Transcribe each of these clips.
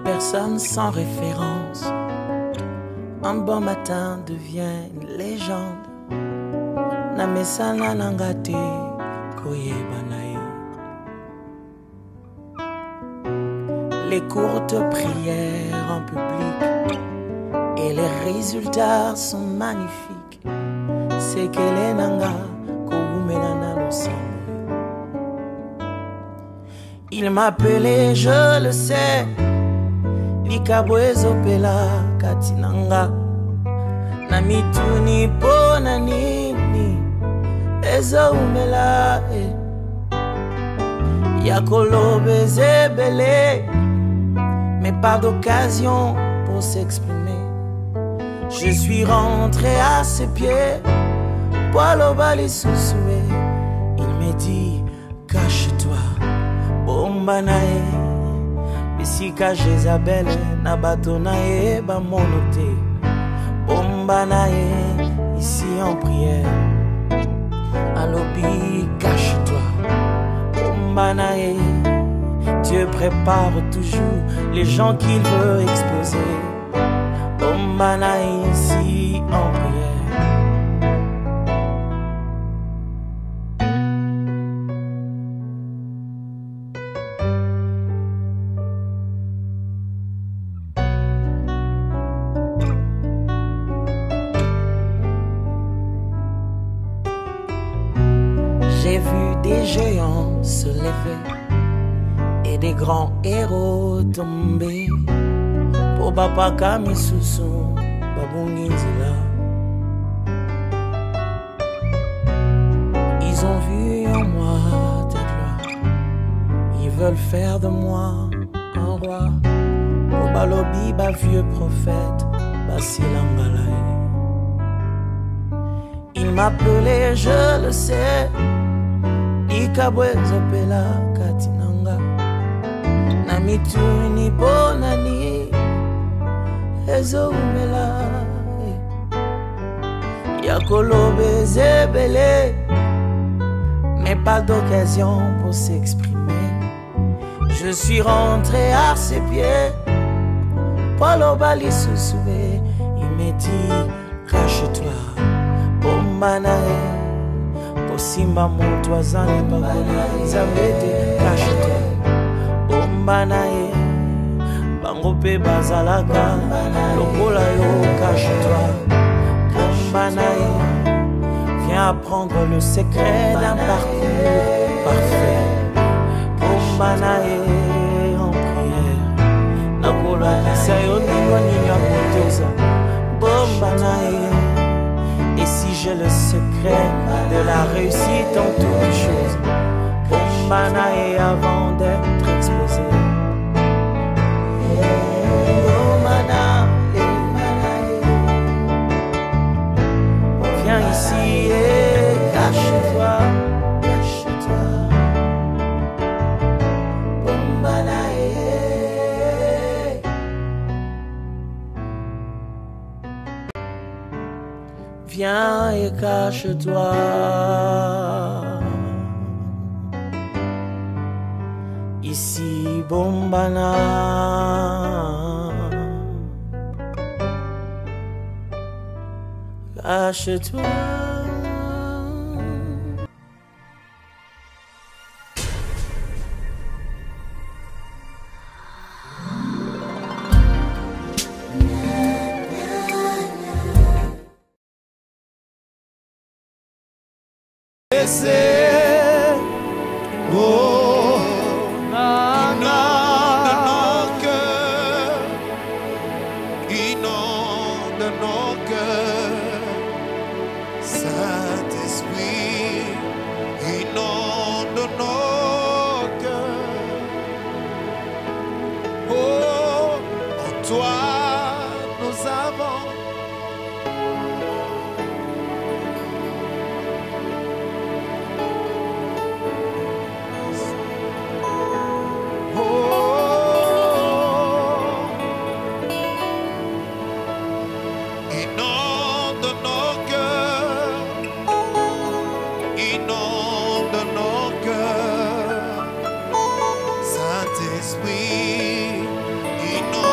personne sans référence. Un bon matin devient une légende. Namesana nangate koyebanae. Les courtes prières en public et les résultats sont magnifiques. C'est qu'elle est nanga koumenana l'ensemble. Il m'appelait, je le sais, Likabwezo pela katinanga. Namituni pona nini Ezo umela Yakolo bezebele. Mais pas d'occasion pour s'exprimer. Je suis rentré à ses pieds, Poilo bali sousoué. Il me dit, cache-toi, bombanae. Bisika Jézabel, nabatonae, bamonote. Bombanae, ici en prière. Alobi, cache-toi, bombanae. Dieu prépare toujours les gens qu'il veut exploser. Bombanae, ici en prière. J'ai vu des géants se lever et des grands héros tomber. Pour Papa Kamisusu, Babungizila. Ils ont vu en moi ta gloire. Ils veulent faire de moi un roi. Pour Balobi, ba vieux prophète, Basilangalaï. Il m'appelait, je le sais, Likabwezo pela katinanga. Namituni bonani Ezo umela. Yakolo bezebele. Mais pas d'occasion pour s'exprimer. Je suis rentré à ses pieds, Poilo bali sousoué. Il me dit, cache-toi, bombanae. Simba montwazane bagoni Zambete, cache-toi, bombanae. Bangope bazalaka, lokola yo, cache-toi, bombanae. Viens apprendre le secret d'un parcours parfait. Bombanae en prière. Nakola kisayo ningo ninya kotoza. Bombanae. Et si j'ai le secret de la réussite en toutes choses, Bombanae avant d'être explosé. Viens ici et cache-toi, cache-toi, Bombanae. Viens et cache-toi. Ici Bombana. Cache-toi. Oh, inonde nos cœurs, inonde nos cœurs, Saint-Esprit, inonde nos cœurs. Oh, en toi nous avons Saint-Esprit, inonde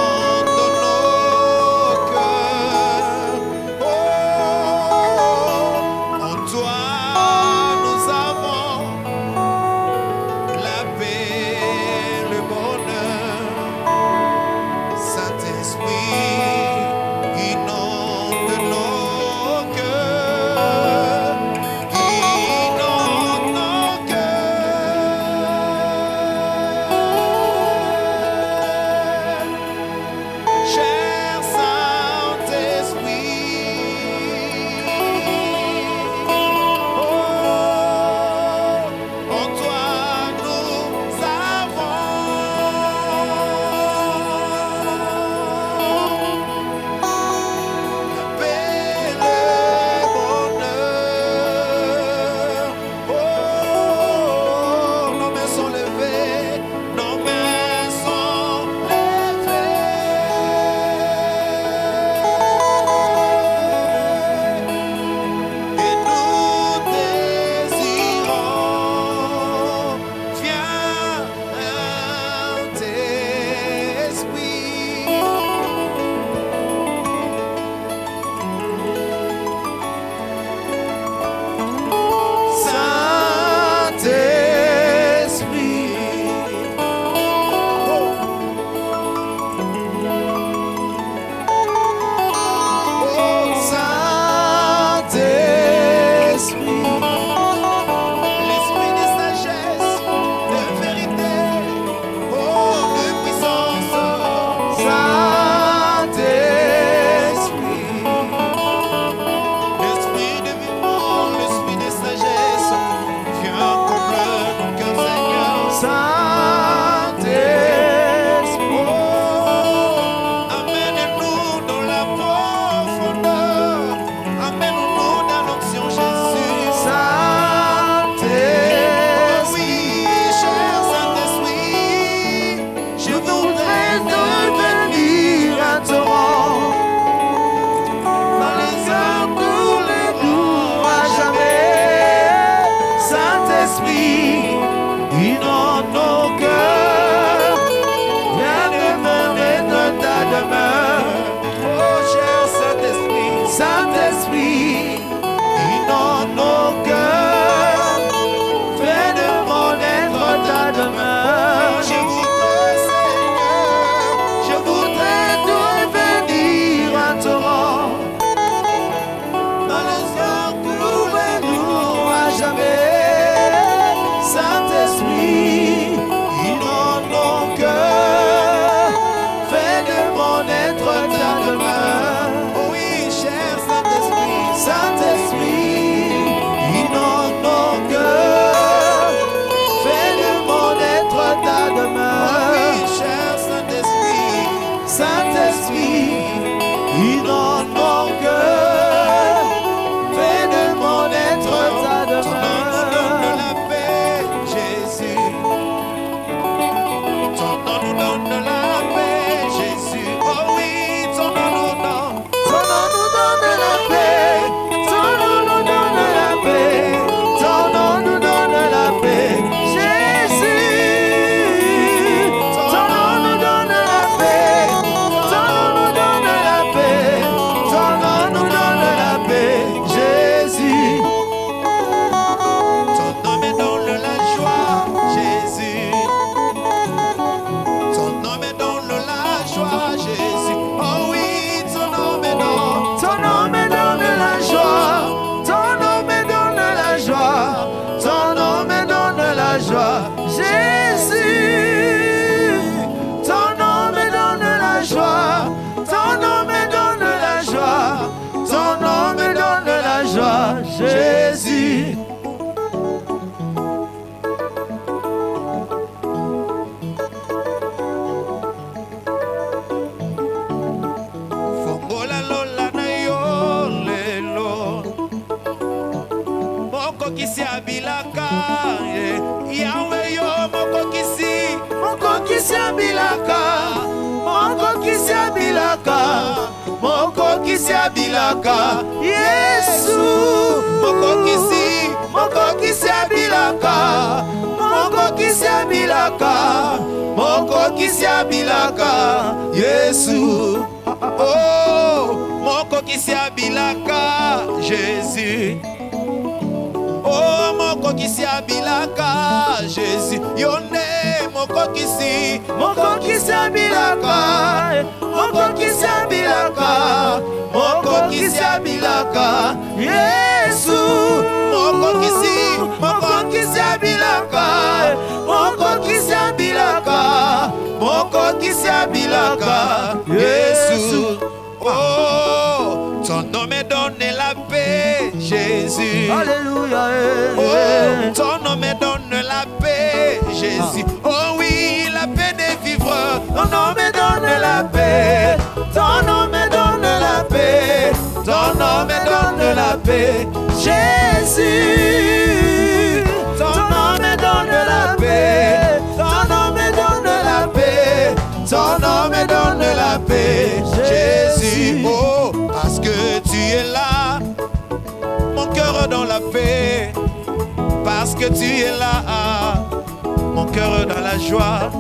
Yahweh yo mokokisi, mokokisi abilaka, mokokisi abilaka, mokokisi abilaka, Yesu mokokisi, mokokisi abilaka, mokokisi abilaka, mokokisi abilaka, Yesu. oh, mokokisi abilaka, Jésus. Oh, mokokisi abilaka, Jésus. Yonde mokokisi, mokokisi abilaka, mokokisi abilaka, mokokisi abilaka, Yesu. mokokisi, mokokisi abilaka, mokokisi abilaka, mokokisi abilaka, Yesu. Oh, ton nom me donne la paix, Jésus. Alléluia. Oh, ton nom me donne la paix, Jésus. Oh oui, la paix de vivre. Ton nom me donne la paix, ton nom me donne la paix, ton nom me donne la paix, Jésus. Ton nom me donne la paix, ton nom me donne la paix, ton nom me donne la paix, Jésus. Oh, parce que tu es là, mon cœur dans la paix. Parce que tu es là, mon cœur dans la joie.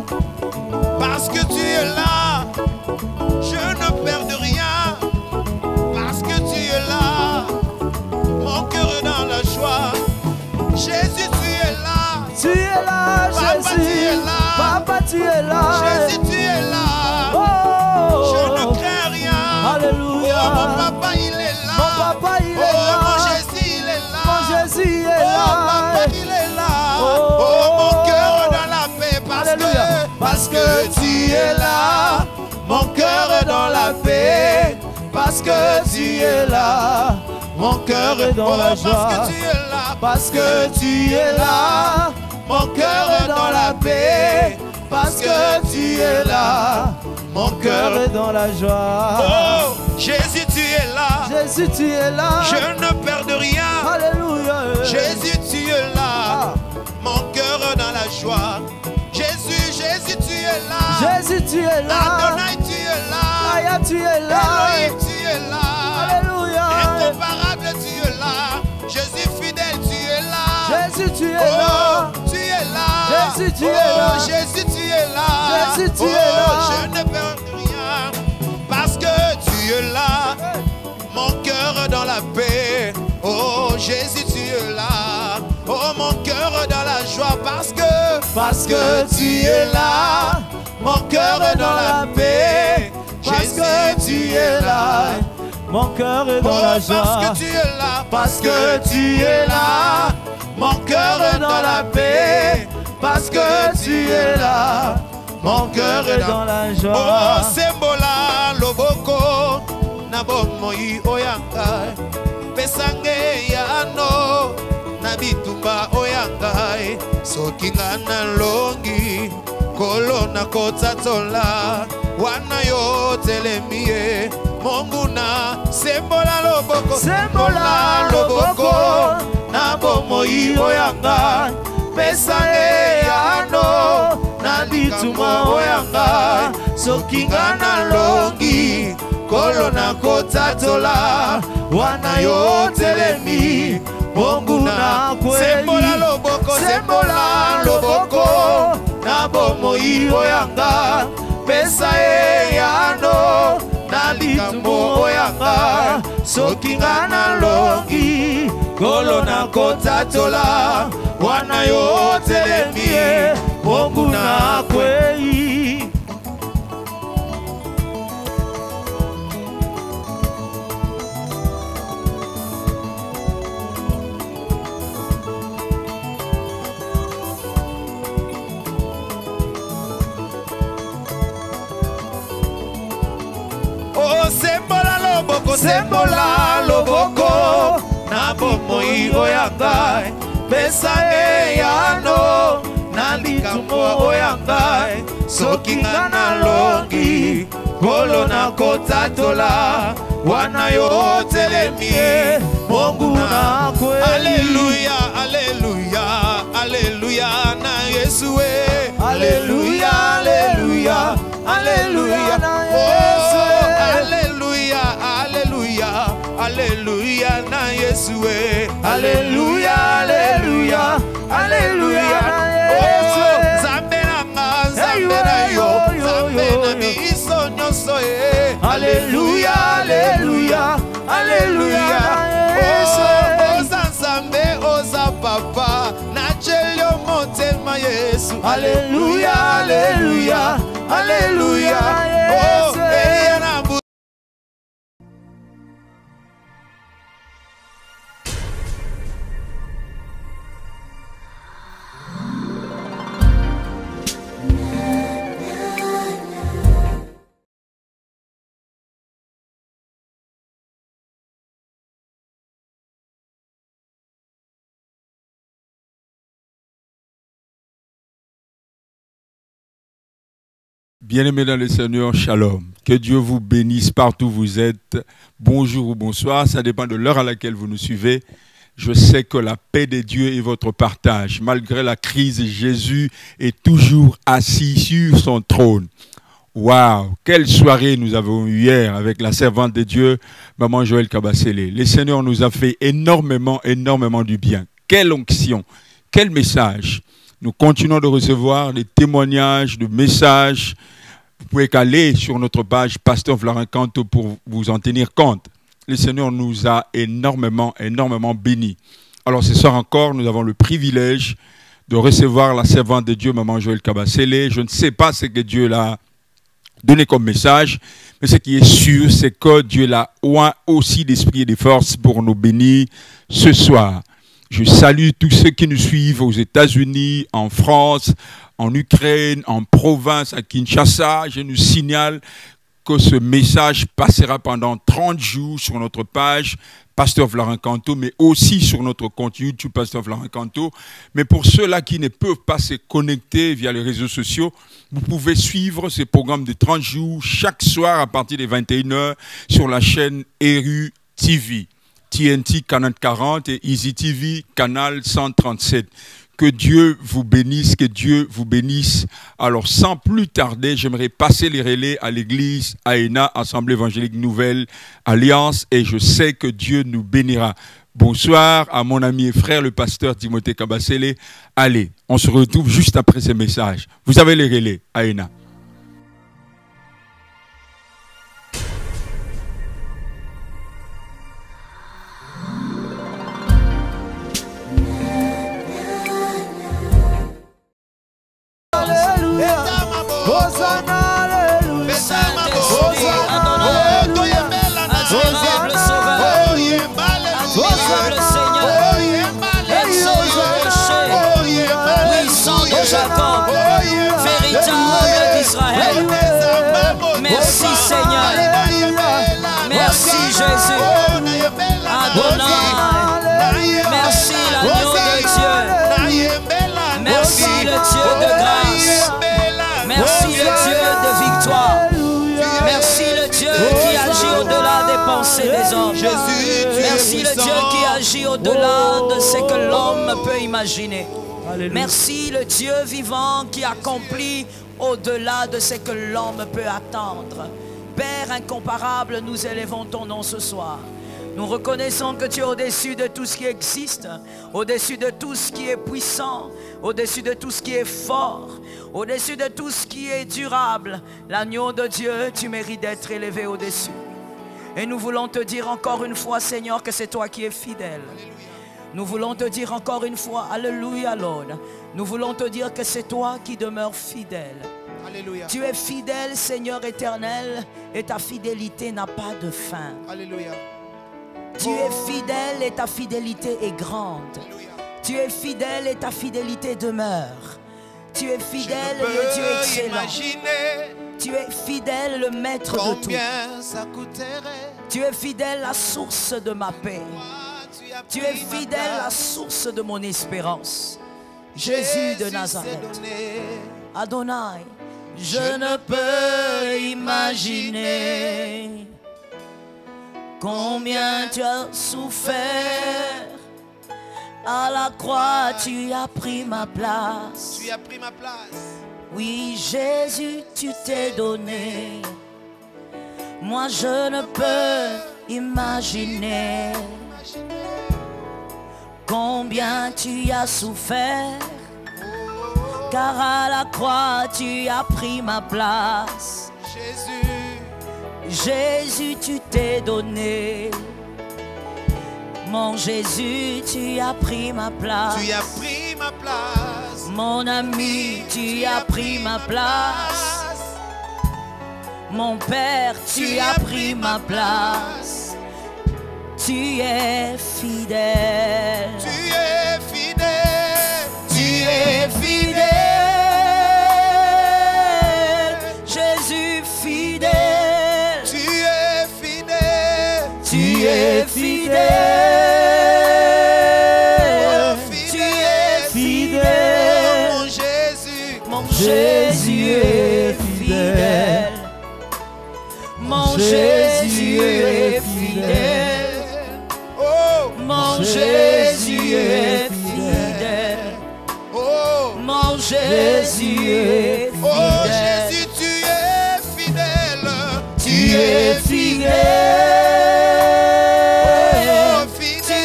Parce que tu es là, je ne perds de rien. Parce que tu es là, mon cœur dans la joie. Jésus, tu es là. Tu es là, Papa, Jésus. tu es là. Papa, tu es là. Jésus, tu es là. Oh, Je ne crains rien. Alléluia. Oh, mon papa, il est là. Mon papa, il est oh, là. mon Jésus, il est là. Mon Jésus est oh, là. papa, il est là. Oh, Oh, mon cœur dans la paix. Parce que tu es là. Mon cœur est dans la paix. Parce que tu es là. Mon cœur est dans la joie. Parce que tu es là. Parce que tu es là. Mon cœur est dans la paix. Parce que tu es là. Mon cœur est dans la joie. Oh, Jésus, tu es là. Jésus, tu es là. Je ne perds de rien. Alléluia. Jésus, tu es là. Mon cœur dans la joie. Jésus, Jésus, tu es là. Jésus, tu es là. Adonai, tu es là. Aya, tu es là. Elohim, tu es là. Alléluia. Incomparable, tu es là. Jésus fidèle, tu es là. Jésus, tu es là. Oh, tu es là. Jésus, tu es Oh, là. Jésus, tu es là. Jésus, tu Oh, es là. je ne perds rien. Parce que tu es là. Mon cœur dans la paix. Oh, Jésus, tu es là. Oh, mon cœur dans la joie. Parce que tu es là. Mon cœur est dans la paix. Parce que tu es là. Mon cœur est dans la joie. Parce que tu es là. Parce que tu es là. Mon cœur est dans la paix. Parce que tu es là. Mon cœur est dans la joie. Oh, sembola loboko na bomoi oyanga pesange yano na bitumba oyanga soki ngana longi kolona kotatola wana yo telemie monguna sembola loboko na bomoi oyanga pesange yano na bituma oyanga soki ngana longi kolona kotatola wana yo telemi monguna kweli sembola loboko na bomoi oyanga pesa e yano na litumbo oyanga soki ngana longi kolona kotatola wana yo telemi monguna kweli. sembola loboko na bomoi oyanga pesa e yano na likambo oyanga soki ngana longi kolona kotatola Bwana yote lemie Mungu na kweli. Haleluya, haleluya, haleluya na Yesu we. Haleluya, haleluya, haleluya na Yesu. Haleluya, haleluya, haleluya na Yesu we. Haleluya, haleluya, haleluya na Yesu. Zambe na zambe na yo, zambe na miso nyoso e. Haleluya, haleluya, haleluya. Oza zambe, oza papa, na chelio motema Yesu. Haleluya, haleluya, haleluya. Oh, eyana. Bien-aimés dans le Seigneur, shalom. Que Dieu vous bénisse partout où vous êtes. Bonjour ou bonsoir, ça dépend de l'heure à laquelle vous nous suivez. Je sais que la paix de Dieu est votre partage. Malgré la crise, Jésus est toujours assis sur son trône. Waouh, quelle soirée nous avons eue hier avec la servante de Dieu, Maman Joël Kabasele. Le Seigneur nous a fait énormément du bien. Quelle onction, quel message. Nous continuons de recevoir des témoignages, des messages. Vous pouvez aller sur notre page Pasteur Vlarin Kanto pour vous en tenir compte. Le Seigneur nous a énormément bénis. Alors ce soir encore, nous avons le privilège de recevoir la servante de Dieu, Maman Joël Kabasele. Je ne sais pas ce que Dieu l'a donné comme message, mais ce qui est sûr, c'est que Dieu l'a oint aussi d'esprit et de force pour nous bénir ce soir. Je salue tous ceux qui nous suivent aux États-Unis, en France, en Ukraine, en province, à Kinshasa. Je nous signale que ce message passera pendant 30 jours sur notre page Pasteur Vlarin Kanto, mais aussi sur notre compte YouTube Pasteur Vlarin Kanto. Mais pour ceux-là qui ne peuvent pas se connecter via les réseaux sociaux, vous pouvez suivre ce programme de 30 jours chaque soir à partir des 21h sur la chaîne Eru TV. TNT Canal 40 et Easy TV Canal 137. Que Dieu vous bénisse, que Dieu vous bénisse. Alors sans plus tarder, j'aimerais passer les relais à l'église AENA, Assemblée Évangélique Nouvelle Alliance, et je sais que Dieu nous bénira. Bonsoir à mon ami et frère, le pasteur Timothée Kabasele. Allez, on se retrouve juste après ces messages. Vous avez les relais AENA. Merci Seigneur, merci Jésus, Adonai, merci l'agneau de Dieu, merci le Dieu de grâce, merci le Dieu de victoire, merci le Dieu qui agit au-delà des pensées des hommes, merci le Dieu qui agit au-delà de ce que l'homme peut imaginer. Merci le Dieu vivant qui accomplit au-delà de ce que l'homme peut attendre. Père incomparable, nous élevons ton nom ce soir. Nous reconnaissons que tu es au-dessus de tout ce qui existe, au-dessus de tout ce qui est puissant, au-dessus de tout ce qui est fort, au-dessus de tout ce qui est durable. L'agneau de Dieu, tu mérites d'être élevé au-dessus. Et nous voulons te dire encore une fois, Seigneur, que c'est toi qui es fidèle. Nous voulons te dire encore une fois, Alléluia, Lord. Nous voulons te dire que c'est toi qui demeures fidèle. Alléluia. Tu es fidèle, Seigneur éternel, et ta fidélité n'a pas de fin. Alléluia. Tu es fidèle et ta fidélité est grande. Alléluia. Tu es fidèle et ta fidélité demeure. Tu es fidèle, le Dieu excellent. Tu es fidèle, le maître de tout. Ça coûterait. Tu es fidèle, la source de ma paix. Tu es fidèle, la source de mon espérance. Jésus de Nazareth. Adonai, je ne peux imaginer Combien tu as souffert, à la croix tu as pris ma place. Tu as pris ma place. Oui, Jésus, tu t'es donné. Moi je ne peux imaginer combien tu as souffert, car à la croix tu as pris ma place. Jésus, tu t'es donné. Mon Jésus, tu as pris ma place. Tu as pris ma place. Mon ami, tu as pris ma place. Mon Père, tu as pris ma place. Tu es fidèle. Tu es fidèle. Tu es fidèle. Jésus fidèle. Tu es fidèle. Tu es fidèle. Oh, Tu es fidèle. Mon Jésus. Mon Jésus est fidèle. Mon Jésus est fidèle. Oh, Mon Jésus est fidèle. oh, Mon Jésus est oh, fidèle. Jésus, tu es fidèle. Tu es fidèle. Oh, Tu es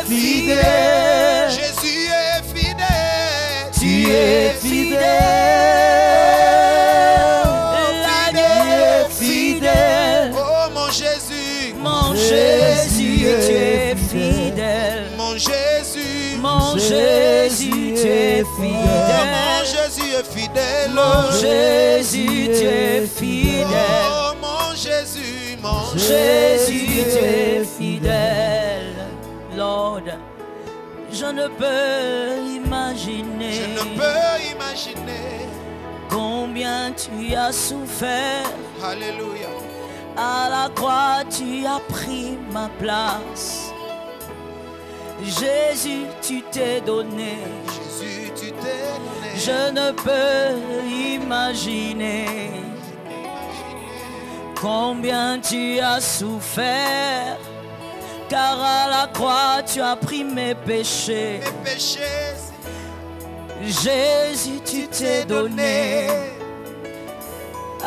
fidèle. Jésus est fidèle. Tu es fidèle. L'agneau est fidèle. Oh, mon Jésus. Mon Jésus, tu es fidèle. Mon Jésus. Mon Jésus, tu es Oh, mon fidèle. Jésus est fidèle. Mon Jésus, tu es fidèle. Oh, mon Jésus, mon Jésus, tu es fidèle. Lord, je ne peux imaginer Je ne peux imaginer. combien tu as souffert. Alléluia. À la croix, tu as pris ma place. Jésus, tu t'es donné. Jésus, tu t'es donné. Je ne peux imaginer combien tu as souffert, car à la croix, tu as pris mes péchés. Mes péchés, Jésus, tu t'es donné.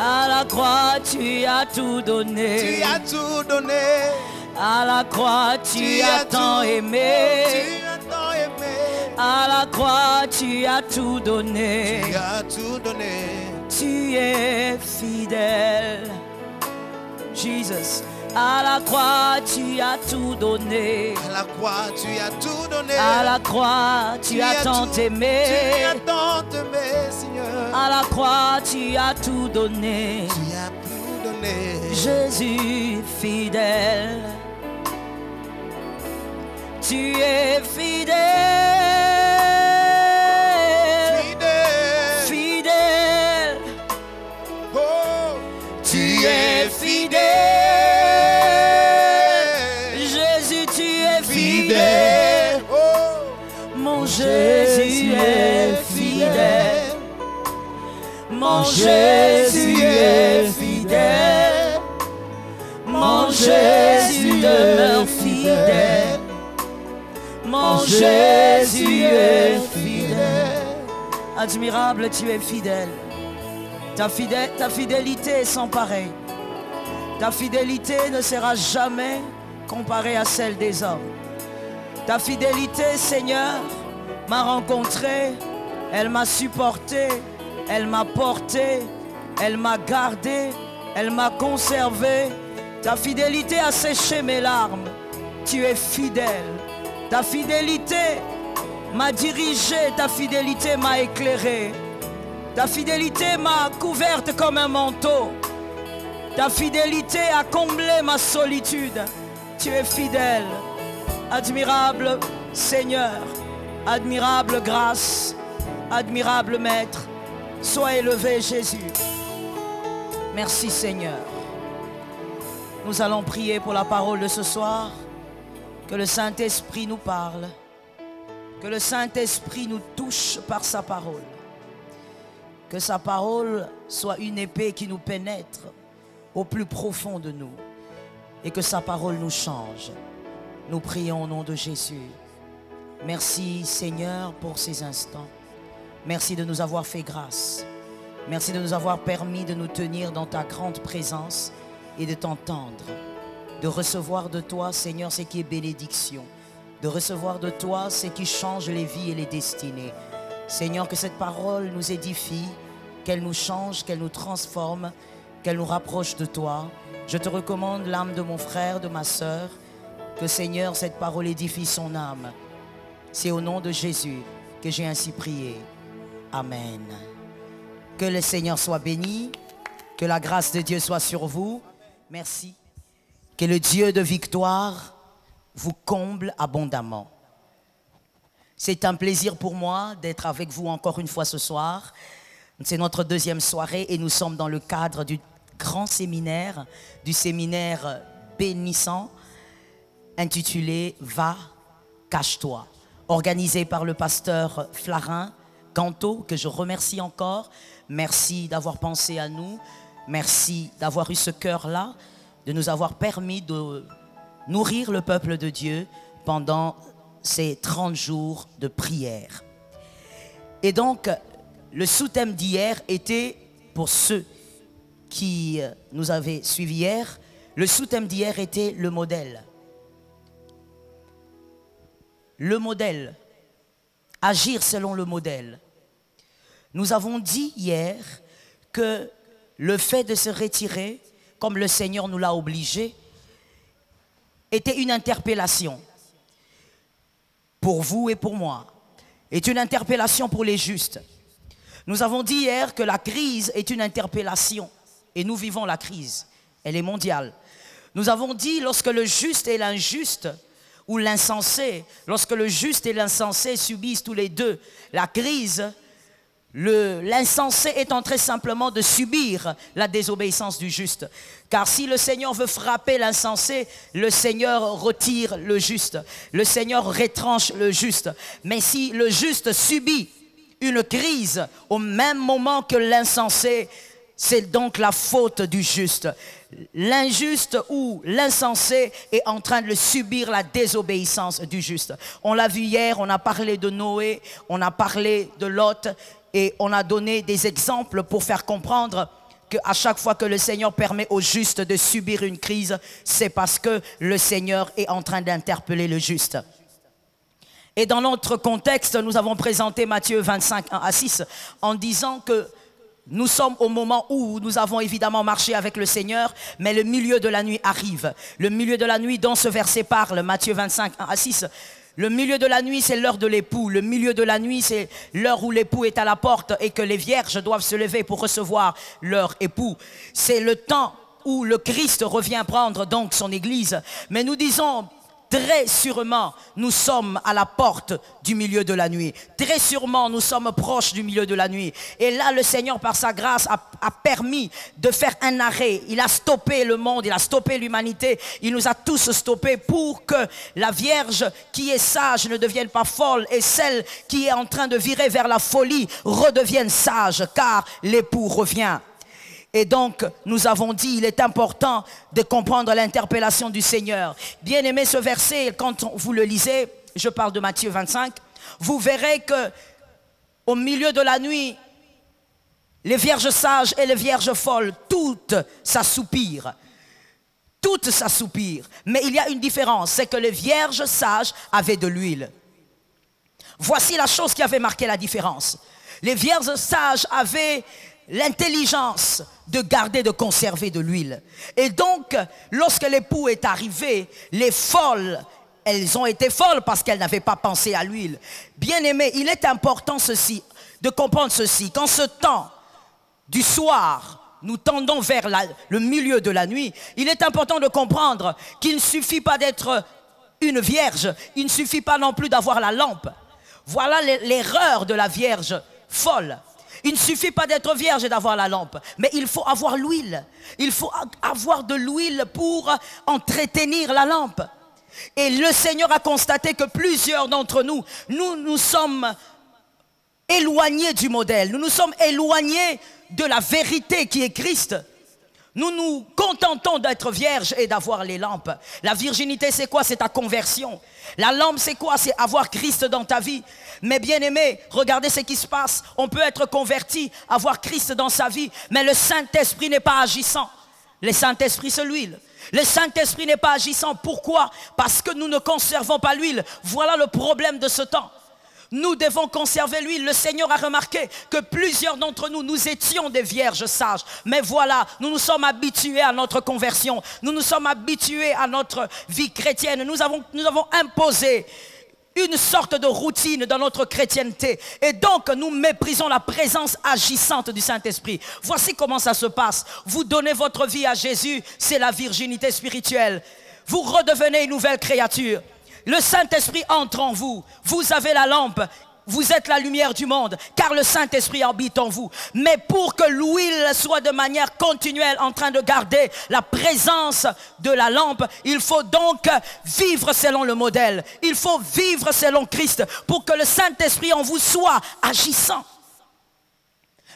À la croix, tu as tout donné. tu as tout donné. À la croix, tu as tant aimé. Tu as tant aimé. À la croix, tu as tout donné. Tu as tout donné. Tu es fidèle. Jesus. À la croix, tu as tout donné. À la croix, tu as tout donné. À la croix, tu as tant Tu aimé. as tant aimé, Seigneur. À la croix, tu as tout donné. Tu as tout donné. Jésus fidèle. Tu es fidèle. Fidèle. Fidèle. Oh, Tu es fidèle. Jésus, tu es fidèle. Oh, Mon Jésus est fidèle. Mon Jésus est fidèle. Mon Jésus demeure fidèle. Mon Jésus est fidèle. Admirable, tu es fidèle. Ta fidélité est sans pareil. Ta fidélité ne sera jamais comparée à celle des hommes. Ta fidélité, Seigneur, m'a rencontré, elle m'a supporté, elle m'a porté, elle m'a gardé, elle m'a conservé. Ta fidélité a séché mes larmes. Tu es fidèle. Ta fidélité m'a dirigé, ta fidélité m'a éclairé. Ta fidélité m'a couverte comme un manteau. Ta fidélité a comblé ma solitude. Tu es fidèle. Admirable Seigneur, admirable grâce, admirable Maître. Sois élevé, Jésus. Merci, Seigneur. Nous allons prier pour la parole de ce soir. Que le Saint-Esprit nous parle. Que le Saint-Esprit nous touche par sa parole. Que sa parole soit une épée qui nous pénètre au plus profond de nous. et que sa parole nous change. Nous prions au nom de Jésus. Merci Seigneur pour ces instants. Merci de nous avoir fait grâce. Merci de nous avoir permis de nous tenir dans ta grande présence et de t'entendre. De recevoir de toi, Seigneur, ce qui est bénédiction. De recevoir de toi ce qui change les vies et les destinées. Seigneur, que cette parole nous édifie, qu'elle nous change, qu'elle nous transforme, qu'elle nous rapproche de toi. Je te recommande l'âme de mon frère, de ma sœur, que Seigneur, cette parole édifie son âme. C'est au nom de Jésus que j'ai ainsi prié. Amen. Que le Seigneur soit béni, que la grâce de Dieu soit sur vous. Merci. Que le Dieu de victoire vous comble abondamment. C'est un plaisir pour moi d'être avec vous encore une fois ce soir. C'est notre deuxième soirée et nous sommes dans le cadre du grand séminaire, du séminaire bénissant, intitulé « Va, cache-toi », organisé par le pasteur Flarin Ganto, que je remercie encore. Merci d'avoir pensé à nous, merci d'avoir eu ce cœur-là, de nous avoir permis de nourrir le peuple de Dieu pendant ces 30 jours de prière. Et donc, le sous-thème d'hier était, pour ceux qui nous avaient suivis hier, le sous-thème d'hier était le modèle. Le modèle. Agir selon le modèle. Nous avons dit hier que le fait de se retirer, comme le Seigneur nous l'a obligé, était une interpellation pour vous et pour moi, est une interpellation pour les justes. Nous avons dit hier que la crise est une interpellation et nous vivons la crise, elle est mondiale. Nous avons dit lorsque le juste et l'injuste ou l'insensé, lorsque le juste et l'insensé subissent tous les deux la crise, l'insensé est en train simplement de subir la désobéissance du juste. Car si le Seigneur veut frapper l'insensé, le Seigneur retire le juste. Le Seigneur retranche le juste. Mais si le juste subit une crise au même moment que l'insensé, c'est donc la faute du juste. L'injuste ou l'insensé est en train de subir la désobéissance du juste. On l'a vu hier, on a parlé de Noé, on a parlé de Lot, et on a donné des exemples pour faire comprendre qu'à chaque fois que le Seigneur permet aux justes de subir une crise, c'est parce que le Seigneur est en train d'interpeller le juste. Et dans notre contexte, nous avons présenté Matthieu 25, 1 à 6, en disant que nous sommes au moment où nous avons évidemment marché avec le Seigneur, mais le milieu de la nuit arrive. Le milieu de la nuit dont ce verset parle, Matthieu 25, 1 à 6, le milieu de la nuit, c'est l'heure de l'époux. Le milieu de la nuit, c'est l'heure où l'époux est à la porte et que les vierges doivent se lever pour recevoir leur époux. C'est le temps où le Christ revient prendre donc son église. Mais nous disons, très sûrement, nous sommes à la porte du milieu de la nuit. Très sûrement, nous sommes proches du milieu de la nuit. Et là, le Seigneur, par sa grâce, a permis de faire un arrêt. Il a stoppé le monde, il a stoppé l'humanité. Il nous a tous stoppés pour que la Vierge qui est sage ne devienne pas folle et celle qui est en train de virer vers la folie redevienne sage, car l'époux revient. Et donc, nous avons dit, il est important de comprendre l'interpellation du Seigneur. Bien aimé ce verset, quand vous le lisez, je parle de Matthieu 25, vous verrez que au milieu de la nuit, les vierges sages et les vierges folles, toutes s'assoupirent. Toutes s'assoupirent. Mais il y a une différence, c'est que les vierges sages avaient de l'huile. Voici la chose qui avait marqué la différence. Les vierges sages avaient l'intelligence de garder, de conserver de l'huile. Et donc, lorsque l'époux est arrivé, les folles, elles ont été folles parce qu'elles n'avaient pas pensé à l'huile. Bien aimé, il est important de comprendre ceci. Qu'en ce temps du soir, nous tendons vers le milieu de la nuit, il est important de comprendre qu'il ne suffit pas d'être une vierge, il ne suffit pas non plus d'avoir la lampe. Voilà l'erreur de la vierge folle. Il ne suffit pas d'être vierge et d'avoir la lampe, mais il faut avoir l'huile. Il faut avoir de l'huile pour entretenir la lampe. Et le Seigneur a constaté que plusieurs d'entre nous, nous sommes éloignés du modèle. Nous nous sommes éloignés de la vérité qui est Christ. Nous nous contentons d'être vierges et d'avoir les lampes. La virginité, c'est quoi? C'est ta conversion. La lampe, c'est quoi? C'est avoir Christ dans ta vie. Mais bien aimé, regardez ce qui se passe. On peut être converti, avoir Christ dans sa vie, mais le Saint-Esprit n'est pas agissant. Le Saint-Esprit, c'est l'huile. Le Saint-Esprit n'est pas agissant. Pourquoi? Parce que nous ne conservons pas l'huile. Voilà le problème de ce temps. Nous devons conserver l'huile. Le Seigneur a remarqué que plusieurs d'entre nous, nous étions des vierges sages. Mais voilà, nous nous sommes habitués à notre conversion. Nous nous sommes habitués à notre vie chrétienne. Nous avons imposé une sorte de routine dans notre chrétienté. Et donc, nous méprisons la présence agissante du Saint-Esprit. Voici comment ça se passe. Vous donnez votre vie à Jésus, c'est la virginité spirituelle. Vous redevenez une nouvelle créature. Le Saint-Esprit entre en vous. Vous avez la lampe. Vous êtes la lumière du monde, car le Saint-Esprit habite en vous. Mais pour que l'huile soit de manière continuelle en train de garder la présence de la lampe, il faut donc vivre selon le modèle. Il faut vivre selon Christ pour que le Saint-Esprit en vous soit agissant.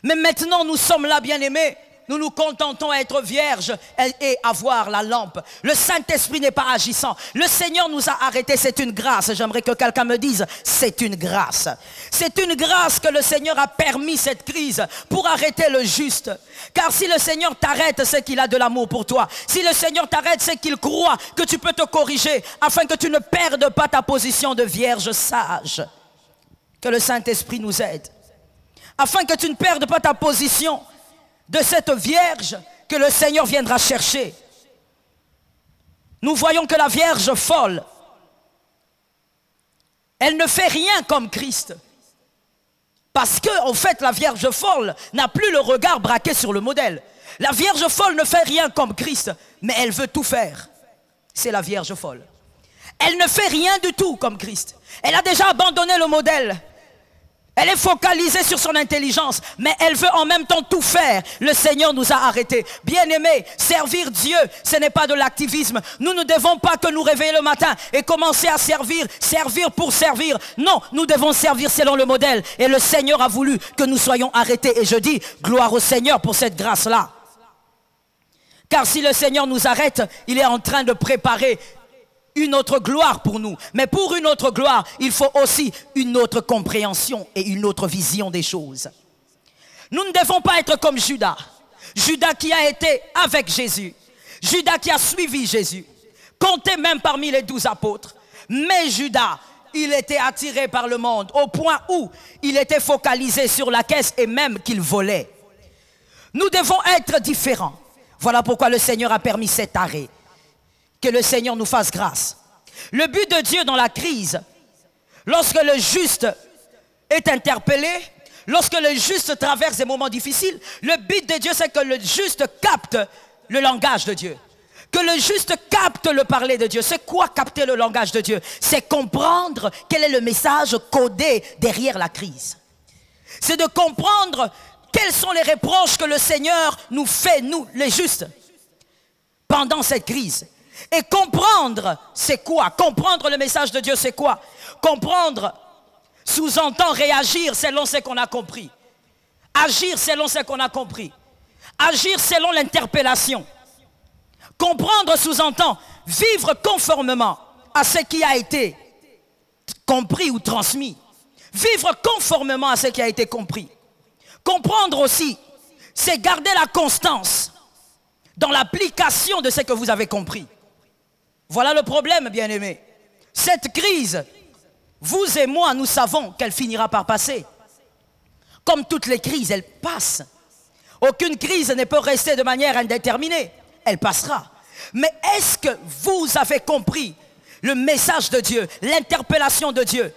Mais maintenant, nous sommes là, bien-aimés. Nous nous contentons à être vierges et avoir la lampe. Le Saint-Esprit n'est pas agissant. Le Seigneur nous a arrêtés, c'est une grâce. J'aimerais que quelqu'un me dise, c'est une grâce. C'est une grâce que le Seigneur a permis cette crise pour arrêter le juste. Car si le Seigneur t'arrête, c'est qu'il a de l'amour pour toi. Si le Seigneur t'arrête, c'est qu'il croit que tu peux te corriger afin que tu ne perdes pas ta position de vierge sage. Que le Saint-Esprit nous aide. Afin que tu ne perdes pas ta position de cette vierge que le Seigneur viendra chercher. Nous voyons que la vierge folle, elle ne fait rien comme Christ. Parce que, en fait, la vierge folle n'a plus le regard braqué sur le modèle. La vierge folle ne fait rien comme Christ, mais elle veut tout faire. C'est la vierge folle. Elle ne fait rien du tout comme Christ. Elle a déjà abandonné le modèle. Elle est focalisée sur son intelligence, mais elle veut en même temps tout faire. Le Seigneur nous a arrêtés. Bien-aimés, servir Dieu, ce n'est pas de l'activisme. Nous ne devons pas que nous réveiller le matin et commencer à servir pour servir. Non, nous devons servir selon le modèle. Et le Seigneur a voulu que nous soyons arrêtés. Et je dis, gloire au Seigneur pour cette grâce-là. Car si le Seigneur nous arrête, il est en train de préparer une autre gloire pour nous. Mais pour une autre gloire, il faut aussi une autre compréhension et une autre vision des choses. Nous ne devons pas être comme Judas. Judas qui a été avec Jésus. Judas qui a suivi Jésus. Compté même parmi les 12 apôtres. Mais Judas, il était attiré par le monde au point où il était focalisé sur la caisse et même qu'il volait. Nous devons être différents. Voilà pourquoi le Seigneur a permis cet arrêt. Que le Seigneur nous fasse grâce. Le but de Dieu dans la crise, lorsque le juste est interpellé, lorsque le juste traverse des moments difficiles, le but de Dieu, c'est que le juste capte le langage de Dieu. Que le juste capte le parler de Dieu. C'est quoi capter le langage de Dieu? C'est comprendre quel est le message codé derrière la crise. C'est de comprendre quels sont les reproches que le Seigneur nous fait, nous, les justes, pendant cette crise. Et comprendre, c'est quoi? Comprendre le message de Dieu, c'est quoi? Comprendre sous-entend réagir selon ce qu'on a compris. Agir selon ce qu'on a compris. Agir selon l'interpellation. Comprendre sous-entend vivre conformément à ce qui a été compris ou transmis. Vivre conformément à ce qui a été compris. Comprendre aussi, c'est garder la constance dans l'application de ce que vous avez compris. Voilà le problème, bien-aimés. Cette crise, vous et moi, nous savons qu'elle finira par passer. Comme toutes les crises, elle passe. Aucune crise ne peut rester de manière indéterminée. Elle passera. Mais est-ce que vous avez compris le message de Dieu, l'interpellation de Dieu?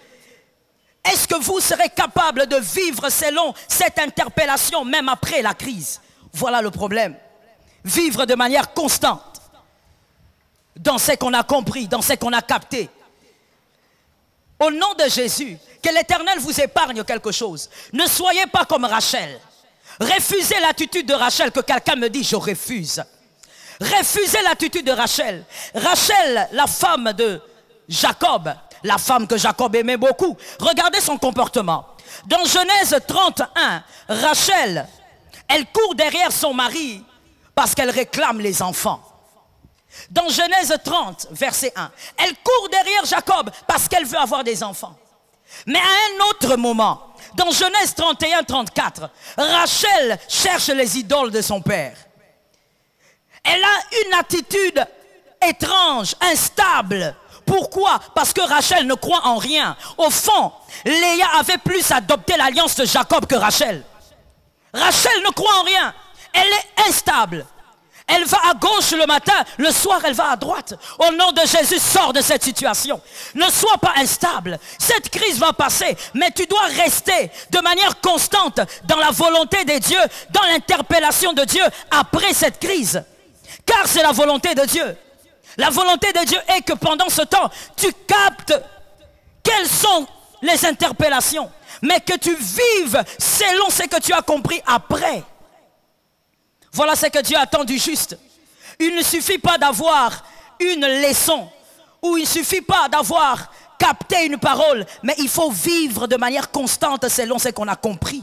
Est-ce que vous serez capable de vivre selon cette interpellation même après la crise? Voilà le problème. Vivre de manière constante dans ce qu'on a compris, dans ce qu'on a capté. Au nom de Jésus, que l'Éternel vous épargne quelque chose. Ne soyez pas comme Rachel. Refusez l'attitude de Rachel, que quelqu'un me dit, je refuse. Refusez l'attitude de Rachel. Rachel, la femme de Jacob, la femme que Jacob aimait beaucoup. Regardez son comportement. Dans Genèse 31, Rachel, elle court derrière son mari parce qu'elle réclame les enfants. Dans Genèse 30, verset 1, elle court derrière Jacob parce qu'elle veut avoir des enfants. Mais à un autre moment, dans Genèse 31, 34, Rachel cherche les idoles de son père. Elle a une attitude étrange, instable. Pourquoi? Parce que Rachel ne croit en rien. Au fond, Léa avait plus adopté l'alliance de Jacob que Rachel. Rachel ne croit en rien. Elle est instable. Elle va à gauche le matin, le soir elle va à droite. Au nom de Jésus, sors de cette situation. Ne sois pas instable. Cette crise va passer, mais tu dois rester de manière constante dans la volonté de Dieu, dans l'interpellation de Dieu après cette crise. Car c'est la volonté de Dieu. La volonté de Dieu est que pendant ce temps, tu captes quelles sont les interpellations, mais que tu vives selon ce que tu as compris après. Voilà ce que Dieu attend du juste. Il ne suffit pas d'avoir une leçon, ou il ne suffit pas d'avoir capté une parole, mais il faut vivre de manière constante selon ce qu'on a compris.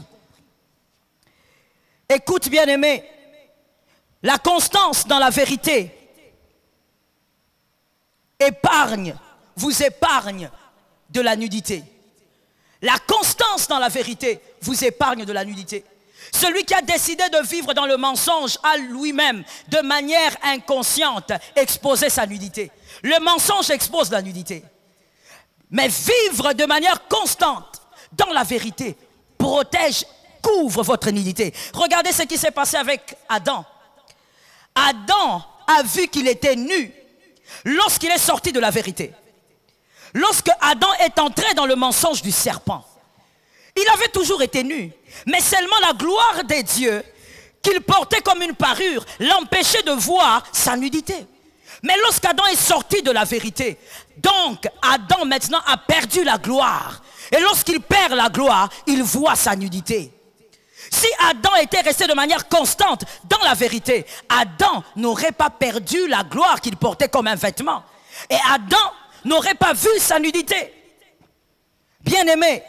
Écoute, bien-aimé, la constance dans la vérité vous épargne de la nudité. La constance dans la vérité vous épargne de la nudité. Celui qui a décidé de vivre dans le mensonge a lui-même, de manière inconsciente, exposé sa nudité. Le mensonge expose la nudité. Mais vivre de manière constante dans la vérité protège, couvre votre nudité. Regardez ce qui s'est passé avec Adam. Adam a vu qu'il était nu lorsqu'il est sorti de la vérité. Lorsque Adam est entré dans le mensonge du serpent, il avait toujours été nu. Mais seulement la gloire des dieux qu'il portait comme une parure l'empêchait de voir sa nudité. Mais lorsqu'Adam est sorti de la vérité, donc Adam maintenant a perdu la gloire. Et lorsqu'il perd la gloire, il voit sa nudité. Si Adam était resté de manière constante dans la vérité, Adam n'aurait pas perdu la gloire qu'il portait comme un vêtement. Et Adam n'aurait pas vu sa nudité. Bien-aimé,